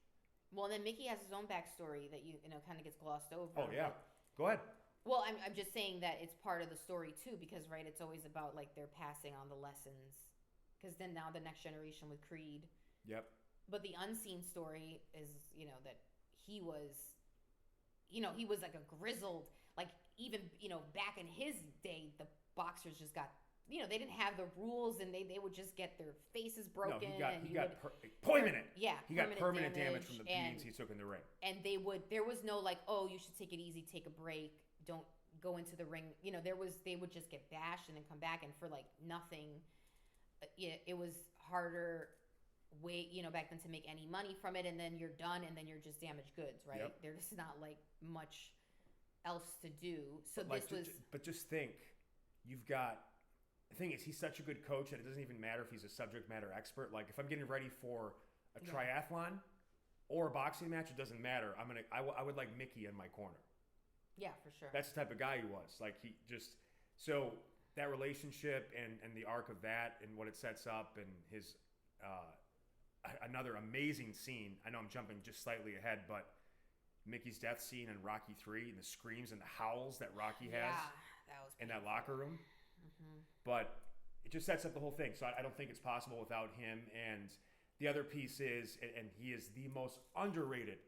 Well, and then Mickey has his own backstory that kind of gets glossed over. Oh yeah. Go ahead. Well, I'm just saying that it's part of the story too, because right, it's always about like they're passing on the lessons, because then now the next generation with Creed. Yep. But the unseen story is, that he was, he was like a grizzled, like even back in his day, the boxers just got, they didn't have the rules, and they would just get their faces broken. No, he got permanent. Yeah, he got permanent damage from the beatings he took in the ring. And there was no like, oh, you should take it easy, take a break, don't go into the ring. They would just get bashed and then come back, and for like nothing. It was harder back then to make any money from it, and then you're done, and then you're just damaged goods, right? Yep. There's not like much else to do. So but just think, you've got. The thing is, he's such a good coach that it doesn't even matter if he's a subject matter expert. Like if I'm getting ready for a triathlon, or a boxing match, it doesn't matter. I would like Mickey in my corner. Yeah, for sure. That's the type of guy he was. Like he just so that relationship and the arc of that and what it sets up and his another amazing scene. I know I'm jumping just slightly ahead, but Mickey's death scene in Rocky 3 and the screams and the howls that Rocky has that was in that locker room. Mm-hmm. But it just sets up the whole thing. So I don't think it's possible without him. And the other piece is, and he is the most underrated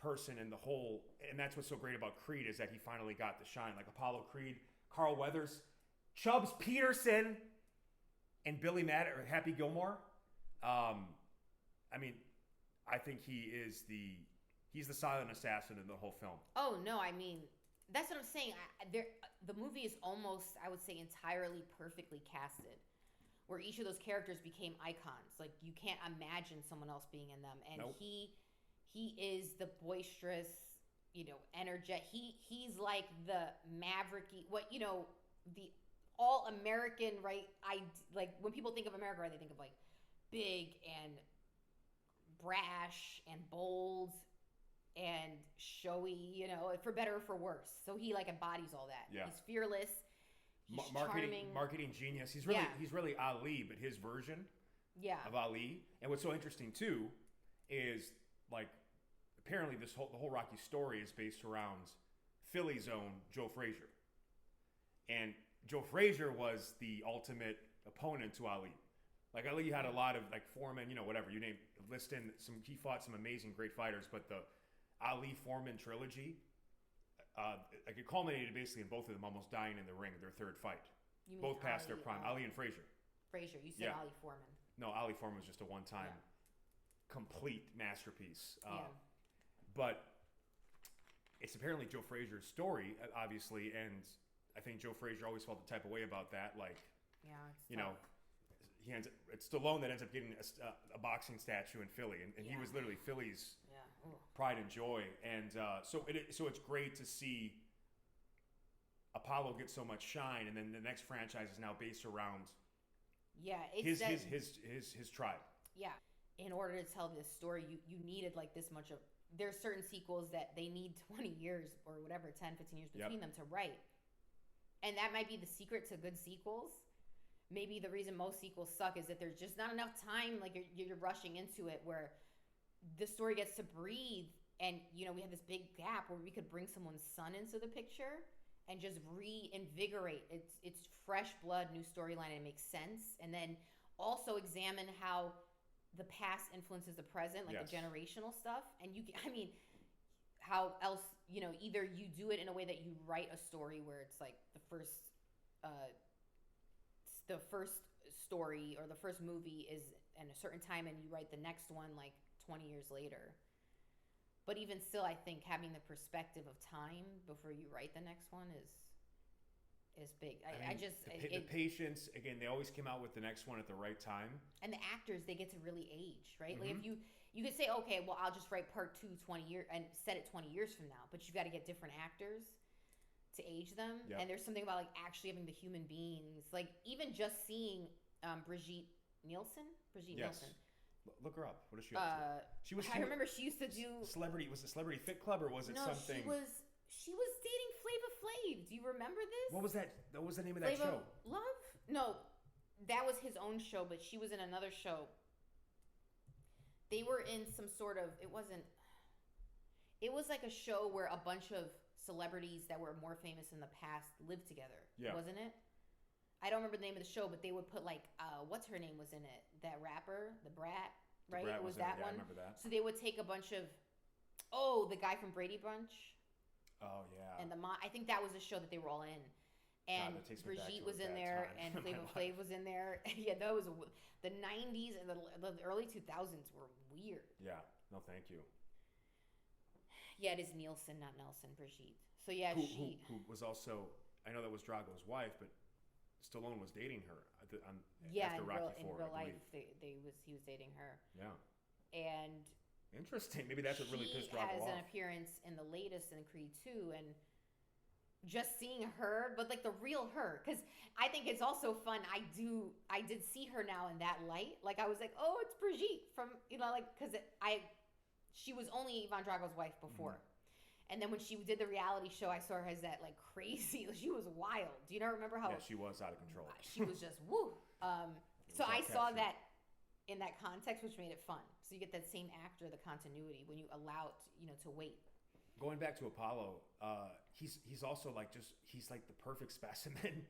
person in the whole, and that's what's so great about Creed is that he finally got the shine. Like Apollo Creed, Carl Weathers, Chubbs Peterson, and Billy Madden or Happy Gilmore. I mean, I think he's the silent assassin in the whole film. Oh no, I mean that's what I'm saying. The movie is almost, I would say, entirely perfectly casted, where each of those characters became icons. Like you can't imagine someone else being in them, and nope. He is the boisterous, energetic. He's like the mavericky, the all American, right? Like when people think of America, right, they think of like big and brash and bold and showy, for better or for worse. So he like embodies all that. Yeah. He's fearless. He's charming. Marketing genius. He's really Ali, but his version of Ali. And what's so interesting too is like apparently the whole Rocky story is based around Philly's own Joe Frazier. And Joe Frazier was the ultimate opponent to Ali. Like Ali had a lot of like Foreman, whatever you name, list in some. He fought some amazing, great fighters, but the Ali Foreman trilogy, like it culminated basically in both of them almost dying in the ring in their third fight. Both past their prime. Ali and Frazier. Frazier, you said Ali Foreman. No, Ali Foreman was just a one-time complete masterpiece. But it's apparently Joe Frazier's story, obviously, and I think Joe Frazier always felt the type of way about that. Like, it's Stallone that ends up getting a boxing statue in Philly, and he was literally Philly's pride and joy. And so it's great to see Apollo get so much shine, and then the next franchise is now based around his tribe. Yeah. In order to tell this story, you needed like this much of. There's certain sequels that they need 20 years or whatever, 10, 15 years between them to write. And that might be the secret to good sequels. Maybe the reason most sequels suck is that there's just not enough time. Like you're rushing into it where the story gets to breathe. And, we have this big gap where we could bring someone's son into the picture and just reinvigorate. It's fresh blood, new storyline, and it makes sense. And then also examine how the past influences the present, like the generational stuff. And how else, either you do it in a way that you write a story where it's like the first story or the first movie is in a certain time and you write the next one like 20 years later. But even still, I think having the perspective of time before you write the next one is big. The patience, again, they always came out with the next one at the right time. And the actors, they get to really age, right? Mm-hmm. Like if you could say, okay, well, I'll just write part 2 20 years and set it 20 years from now, but you've got to get different actors to age them. Yep. And there's something about like actually having the human beings, like even just seeing Brigitte Nielsen. Look her up. What is she up to? I remember she used to do Celebrity. Was it Celebrity Fit Club or was it something? She was dating Flava Flav. Do you remember this? What was that? What was the name of that show? Love? No, that was his own show, but she was in another show. They were in some sort of. It was like a show where a bunch of celebrities that were more famous in the past lived together. Yeah. Wasn't it? I don't remember the name of the show, but they would put like, what's her name was in it? That rapper, the Brat, right? It was that one. I remember that. So they would take a bunch of, the guy from Brady Bunch. Oh yeah. And I think that was a show that they were all in. And Brigitte was in there, and Flava Flav was in there. Yeah, those the 90s and the early 2000s were weird. Yeah. No, thank you. Yeah, it is Nielsen, not Nelson. Brigitte. So yeah, who was also, I know that was Drago's wife, but Stallone was dating her after Rocky IV. In real life, he was dating her. Yeah. And interesting. Maybe that's what really pissed Drago off. She has an appearance in the latest in Creed 2, and just seeing her, but like the real her, because I think it's also fun. I did see her now in that light. Like I was like, oh, it's Brigitte from, because she was only Ivan Drago's wife before. And then when she did the reality show, I saw her as that like crazy. She was wild. Do you not remember how? Yeah, she was out of control. She was just woo. So I saw that in that context, which made it fun. So you get that same actor, the continuity when you allow it, to wait. Going back to Apollo, he's also like he's like the perfect specimen.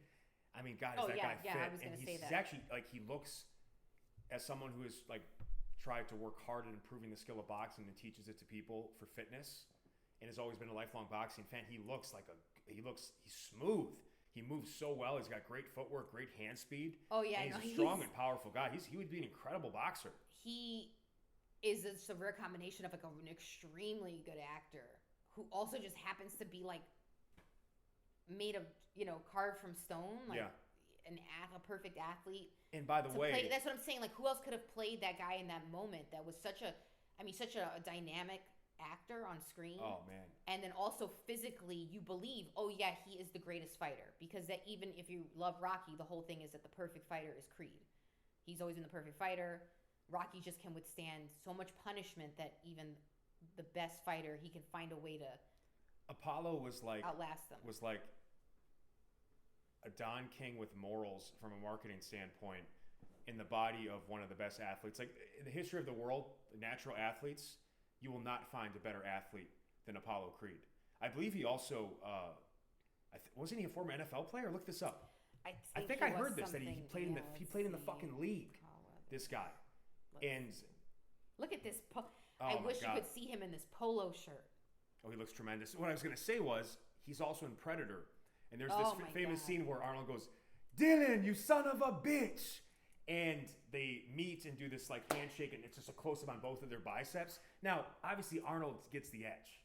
I mean, God, is that guy fit? Yeah, I was going to say that. He's actually like he looks as someone who has like tried to work hard at improving the skill of boxing and teaches it to people for fitness. And has always been a lifelong boxing fan. He's smooth. He moves so well. He's got great footwork, great hand speed. Oh yeah, and he's a strong and powerful guy. He would be an incredible boxer. He is a severe combination of like an extremely good actor who also just happens to be like made of carved from stone, like a perfect athlete. And by the way, that's what I'm saying. Like who else could have played that guy in that moment? That was such a dynamic actor on screen. Oh man. And then also physically you believe, oh yeah, he is the greatest fighter, because that even if you love Rocky, the whole thing is that the perfect fighter is Creed. He's always been the perfect fighter. Rocky just can withstand so much punishment that even the best fighter, he can find a way to Apollo was like outlast them. Was like a Don King with morals from a marketing standpoint in the body of one of the best athletes. Like in the history of the world, the natural athletes, you will not find a better athlete than Apollo Creed. I believe he also, wasn't he a former NFL player? Look this up. I think I heard this, that he played in the fucking league. This guy. And look at this. I wish you could see him in this polo shirt. Oh, he looks tremendous. What I was going to say was, he's also in Predator. And there's this famous scene where Arnold goes, "Dylan, you son of a bitch!" And they meet and do this like handshake, and it's just a close-up on both of their biceps. Now, obviously, Arnold gets the edge,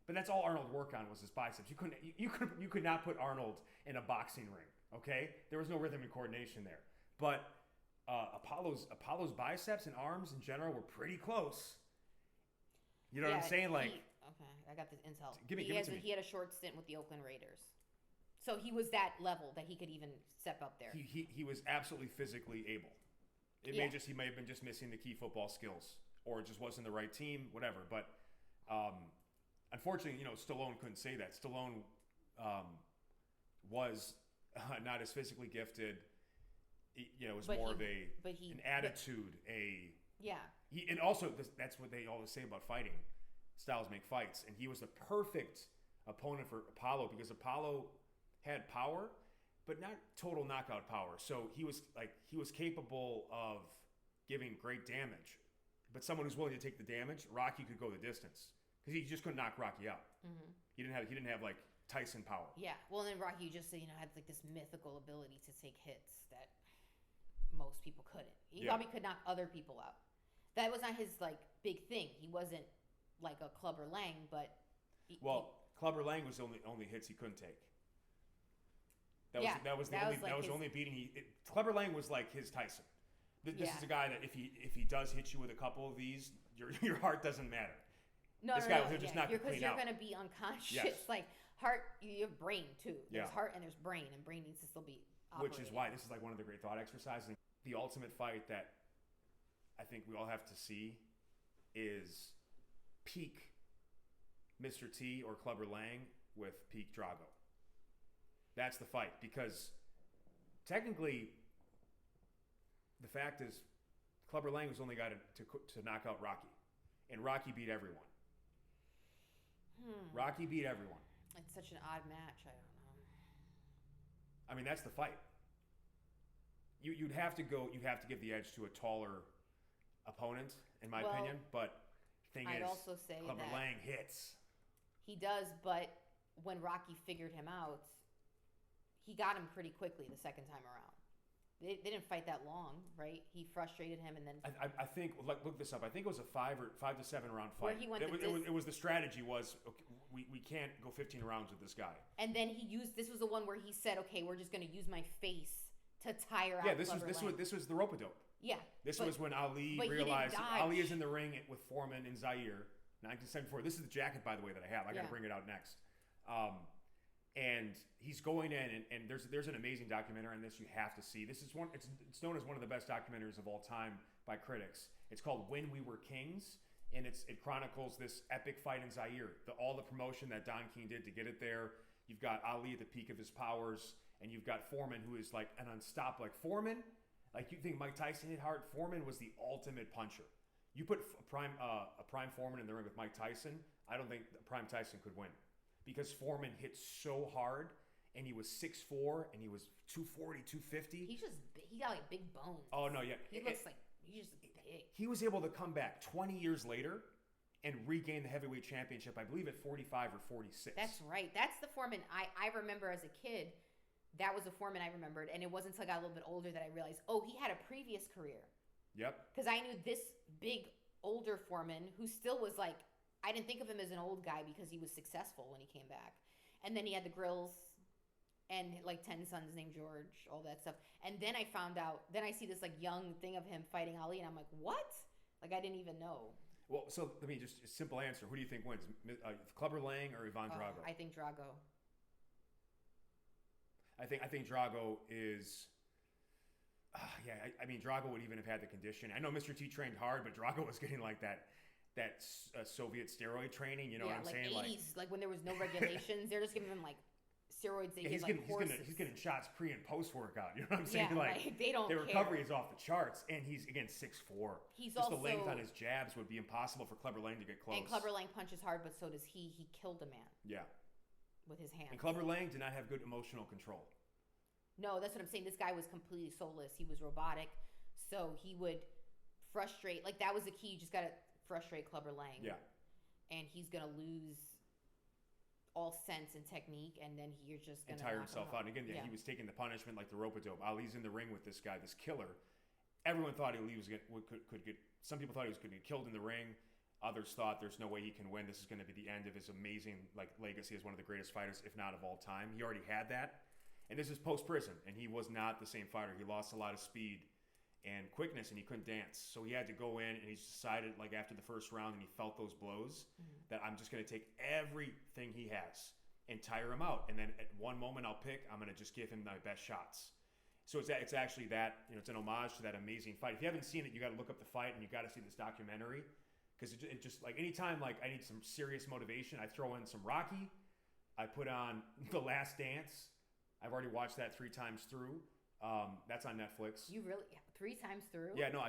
but that's all Arnold worked on was his biceps. You could not put Arnold in a boxing ring. Okay, there was no rhythm and coordination there. But Apollo's biceps and arms in general were pretty close. You know what I'm saying? Like, okay, I got the intel. Give it to me. He had a short stint with the Oakland Raiders. So he was that level that he could even step up there. He was absolutely physically able. He may have been just missing the key football skills, or it just wasn't the right team, whatever. But unfortunately, Stallone couldn't say that. Stallone was not as physically gifted. It was more of an attitude. And also that's what they always say about fighting. Styles make fights, and he was the perfect opponent for Apollo because Apollo had power, but not total knockout power. So he was capable of giving great damage. But someone who's willing to take the damage, Rocky could go the distance because he just couldn't knock Rocky out. Mm-hmm. He didn't have like Tyson power. Yeah. Well, and then Rocky just had like this mythical ability to take hits that most people couldn't. He probably could knock other people out. That was not his like big thing. He wasn't like a Clubber Lang, but Clubber Lang was the only hits he couldn't take. That was the only beating Clubber Lang was like his Tyson. This is a guy that if he does hit you with a couple of these, your heart doesn't matter. This guy will just knock you clean out. Because you're going to be unconscious. Yes. Like heart, you have brain too. There's heart and there's brain, and brain needs to still be operating. Which is why this is like one of the great thought exercises. The ultimate fight that I think we all have to see is peak Mr. T or Clubber Lang with peak Drago. That's the fight, because technically the fact is Clubber Lang was the only guy to knock out Rocky, and Rocky beat everyone. Rocky beat everyone. It's such an odd match. I don't know. I mean, that's the fight. You'd have to give the edge to a taller opponent, in my opinion. But the thing is, also say Clubber Lang hits. He does, but when Rocky figured him out, he got him pretty quickly the second time around. They didn't fight that long, right? He frustrated him, and then I think look this up. I think it was a 5 to 7 round fight. Where he went it was the strategy was, okay, we can't go 15 rounds with this guy. And then this was the one where he said, okay, we're just going to use my face to tire out. Yeah, this was the rope-a-dope. Yeah. This was when Ali realized Ali is in the ring with Foreman in Zaire, 1974. This is the jacket, by the way, that I have. I got to bring it out next. And he's going in, and there's an amazing documentary on this you have to see. This is it's known as one of the best documentaries of all time by critics. It's called When We Were Kings, and it chronicles this epic fight in Zaire. All the promotion that Don King did to get it there. You've got Ali at the peak of his powers, and you've got Foreman, who is like an unstoppable. Like Foreman, like you think Mike Tyson hit hard. Foreman was the ultimate puncher. You put a prime Foreman in the ring with Mike Tyson, I don't think prime Tyson could win, because Foreman hit so hard, and he was 6'4", and he was 240, 250. He got like big bones. Oh no, yeah. He looks like he's just big. He was able to come back 20 years later and regain the heavyweight championship, I believe at 45 or 46. That's right. That's the Foreman I remember as a kid. That was the Foreman I remembered, and it wasn't until I got a little bit older that I realized, oh, he had a previous career. Yep. Because I knew this big, older Foreman who still was like, I didn't think of him as an old guy because he was successful when he came back. And then he had the grills and like 10 sons named George, all that stuff. And then I found out, then I see this like young thing of him fighting Ali, and I'm like, what? Like, I didn't even know. Well, so let me just a simple answer. Who do you think wins, Clubber Lang or Ivan Drago? I think Drago. I think Drago is. I mean, Drago would even have had the condition. I know Mr. T trained hard, but Drago was getting like that Soviet steroid training. You know what I'm saying? 80s, like when there was no regulations, they're just giving him like steroids. He's getting shots pre and post workout. You know what I'm saying? Yeah, like they don't. The recovery is off the charts, and he's again 6'4". He's just also, the length on his jabs would be impossible for Clubber Lang to get close. And Clubber Lang punches hard, but so does he. He killed a man. Yeah. With his hands. And Clubber Lang did not have good emotional control. No, that's what I'm saying. This guy was completely soulless. He was robotic, so he would frustrate. Like that was the key. You just gotta frustrate Clubber Lang. Yeah. And he's gonna lose all sense and technique, and then you're just gonna tire himself out. And again, he was taking the punishment like the rope-a-dope. Ali's in the ring with this guy, this killer. Everyone thought Ali could get. Some people thought he was going to get killed in the ring. Others thought there's no way he can win. This is going to be the end of his amazing legacy as one of the greatest fighters, if not of all time. He already had that, and this is post-prison, and he was not the same fighter. He lost a lot of speed and quickness, and he couldn't dance. So he had to go in, and he decided, like after the first round, and he felt those blows, that I'm just going to take everything he has and tire him out. And then at one moment I'll pick, I'm going to just give him my best shots. So it's actually that, it's an homage to that amazing fight. If you haven't seen it, you got to look up the fight, and you got to see this documentary, because it just like anytime like I need some serious motivation, I throw in some Rocky. I put on The Last Dance. I've already watched that 3 times through. That's on Netflix. You really 3 times through? Yeah, no,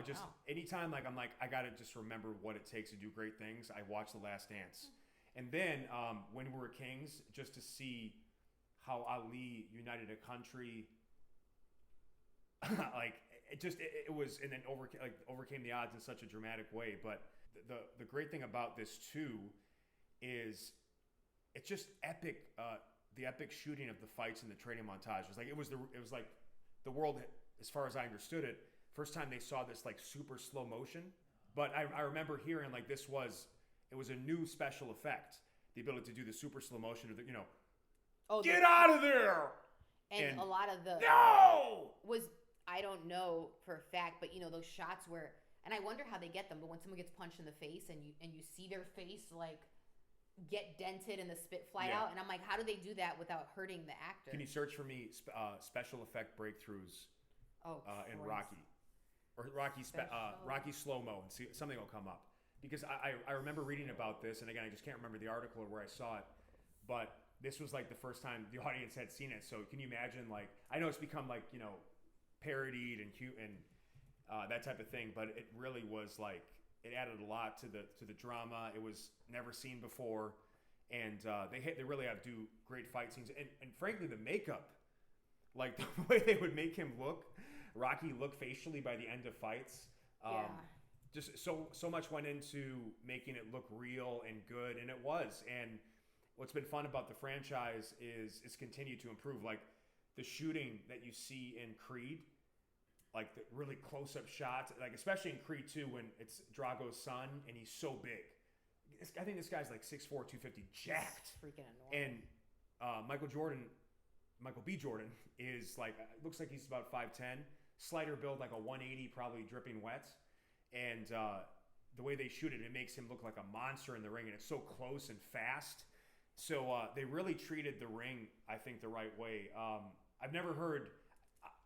anytime like I'm like I gotta just remember what it takes to do great things, I watch The Last Dance. And then When We Were Kings, just to see how Ali united a country, like it was, and then overcame the odds in such a dramatic way. But the great thing about this too is it's just epic. The epic shooting of the fights and the training montages. Like it was like the world, as far as I understood it, first time they saw this like super slow motion. But I remember hearing like it was a new special effect, the ability to do the super slow motion of the, get out of there. And a lot of the was, I don't know for a fact, but those shots where, and I wonder how they get them, but when someone gets punched in the face and you see their face like get dented and the spit fly out, and I'm like, how do they do that without hurting the actor? Can you search for me special effect breakthroughs in Rocky, or Rocky slow-mo, and see something will come up? Because I remember reading about this, and again I just can't remember the article or where I saw it, but this was like the first time the audience had seen it. So can you imagine, like, I know it's become like parodied and cute and that type of thing, but it really was like, it added a lot to the drama. It was never seen before, and they really have to do great fight scenes, and frankly the makeup, like the way they would make him Rocky look facially by the end of fights. Just so much went into making it look real and good, and it was. And what's been fun about the franchise is it's continued to improve. Like the shooting that you see in Creed, like the really close-up shots, like especially in Creed 2 when it's Drago's son and he's so big. I think this guy's like 6'4", 250, jacked. He's freaking enormous. And Michael B. Jordan is like, looks like he's about 5'10", slighter build, like a 180, probably dripping wet. And the way they shoot it, it makes him look like a monster in the ring, and it's so close and fast. So they really treated the ring, I think, the right way. I've never heard,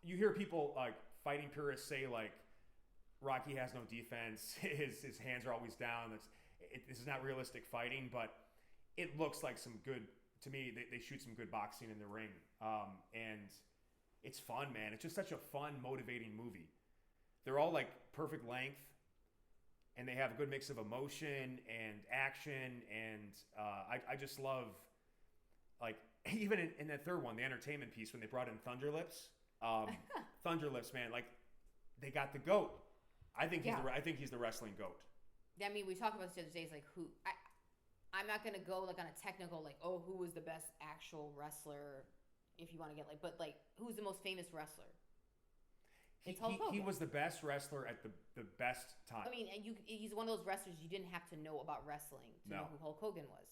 you hear people like fighting purists say like Rocky has no defense. His hands are always down. This is not realistic fighting, but it looks like some good, to me, they shoot some good boxing in the ring. And it's fun, man. It's just such a fun, motivating movie. They're all like perfect length, and they have a good mix of emotion and action. And I just love, like, even in that third one, the entertainment piece, when they brought in Thunderlips. Thunderlips, man, like, they got the GOAT. I think he's the wrestling GOAT. I mean, we talked about this the other day. It's like, who? I'm not gonna go like on a technical, like, oh, who was the best actual wrestler? If you want to get like, but like, who's the most famous wrestler? It's Hulk Hogan. He was the best wrestler at the best time. I mean, and he's one of those wrestlers you didn't have to know about wrestling to know who Hulk Hogan was.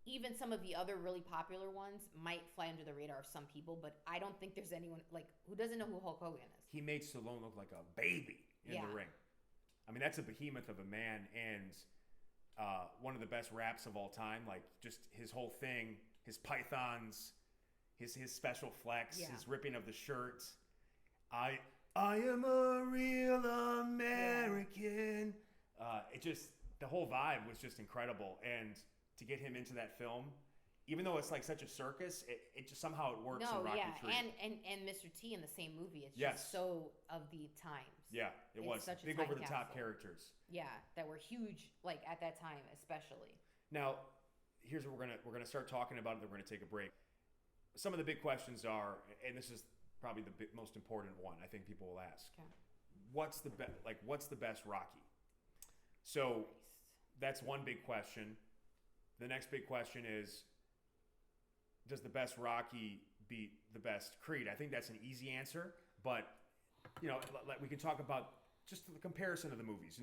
Even some of the other really popular ones might fly under the radar of some people, but I don't think there's anyone like who doesn't know who Hulk Hogan is. He made Stallone look like a baby in the ring. I mean, that's a behemoth of a man, and one of the best raps of all time. Like, just his whole thing, his pythons, his special flex, his ripping of the shirt. I am a real American. It just, the whole vibe was just incredible, and to get him into that film, even though it's like such a circus, it just somehow it works in Rocky III. And Mr. T in the same movie. It's just so of the times. Yeah, it was such a big time over the top capsule. characters. Yeah, that were huge, like at that time, especially. Now, here's what we're gonna start talking about, and then we're gonna take a break. Some of the big questions are, and this is probably the most important one I think people will ask. Okay. What's the best Rocky? So that's one big question. The next big question is, does the best Rocky beat the best Creed? I think that's an easy answer, but like we can talk about just the comparison of the movies.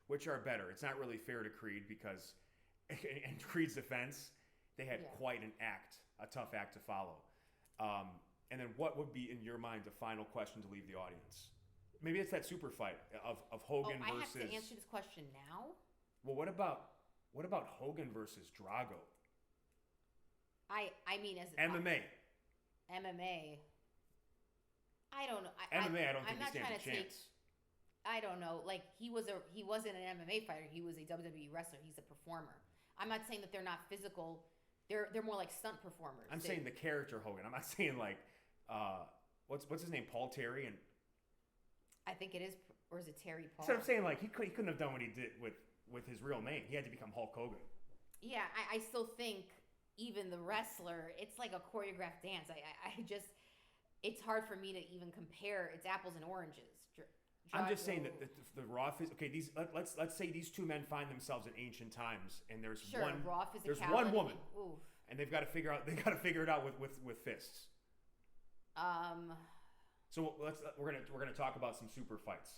Which are better. It's not really fair to Creed because, in Creed's defense, they had quite a tough act to follow. And then what would be, in your mind, the final question to leave the audience? Maybe it's that super fight of Hogan versus... I have to answer this question now? Well, what about Hogan versus Drago? I mean, as MMA. I don't know. MMA, I don't think he stands a chance. I don't know. Like, he wasn't an MMA fighter. He was a WWE wrestler. He's a performer. I'm not saying that they're not physical. They're more like stunt performers. I'm saying the character Hogan. I'm not saying like what's his name, Paul Terry, and I think it is, or is it Terry Paul? So I'm saying, like, he couldn't have done what he did with his real name. He had to become Hulk Hogan. Yeah, I still think even the wrestler, it's like a choreographed dance. I just, it's hard for me to even compare. It's apples and oranges. I'm just saying that the raw let's say these two men find themselves in ancient times, and there's one woman, and they've got to figure it out with fists. So we're gonna talk about some super fights.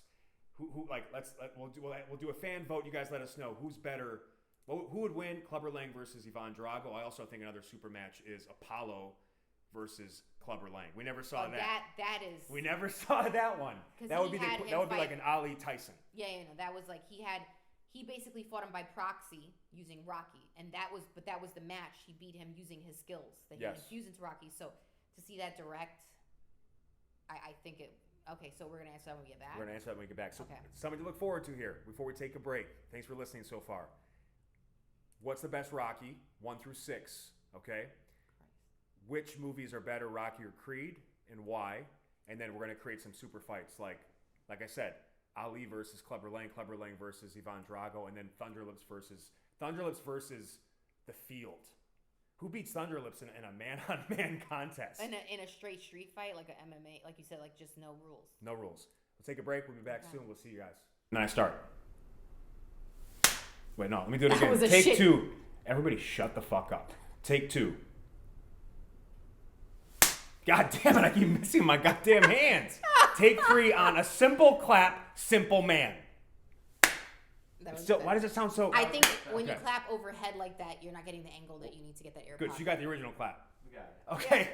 We'll do a fan vote. You guys let us know who's better. Who would win? Clubber Lang versus Ivan Drago. I also think another super match is Apollo versus Clubber Lang. We never saw that. We never saw that one. That would be like an Ali Tyson. Yeah, that was like he basically fought him by proxy using Rocky, and that was the match. He beat him using his skills that he infused into Rocky. So to see that direct, I think it. Okay, so we're gonna answer that when we get back. We're gonna answer that when we get back. So something to look forward to here before we take a break. Thanks for listening so far. What's the best Rocky? 1 through 6. Okay. Which movies are better, Rocky or Creed, and why? And then we're going to create some super fights, like I said, Ali versus Clubber Lang versus Ivan Drago, and then Thunderlips versus The Field. Who beats Thunderlips in a man-on-man contest? In a straight street fight, like a MMA, like you said, like just no rules. No rules. We'll take a break. We'll be back soon. We'll see you guys. And then I start. Wait, no. Let me do it again. Take 2. Everybody shut the fuck up. Take 2. God damn it, I keep missing my goddamn hands. Take 3 on a simple clap, simple man. Why does it sound so... I think when you clap overhead like that, you're not getting the angle that you need to get that air Good, pocket. so you got the original clap. We got it. Okay,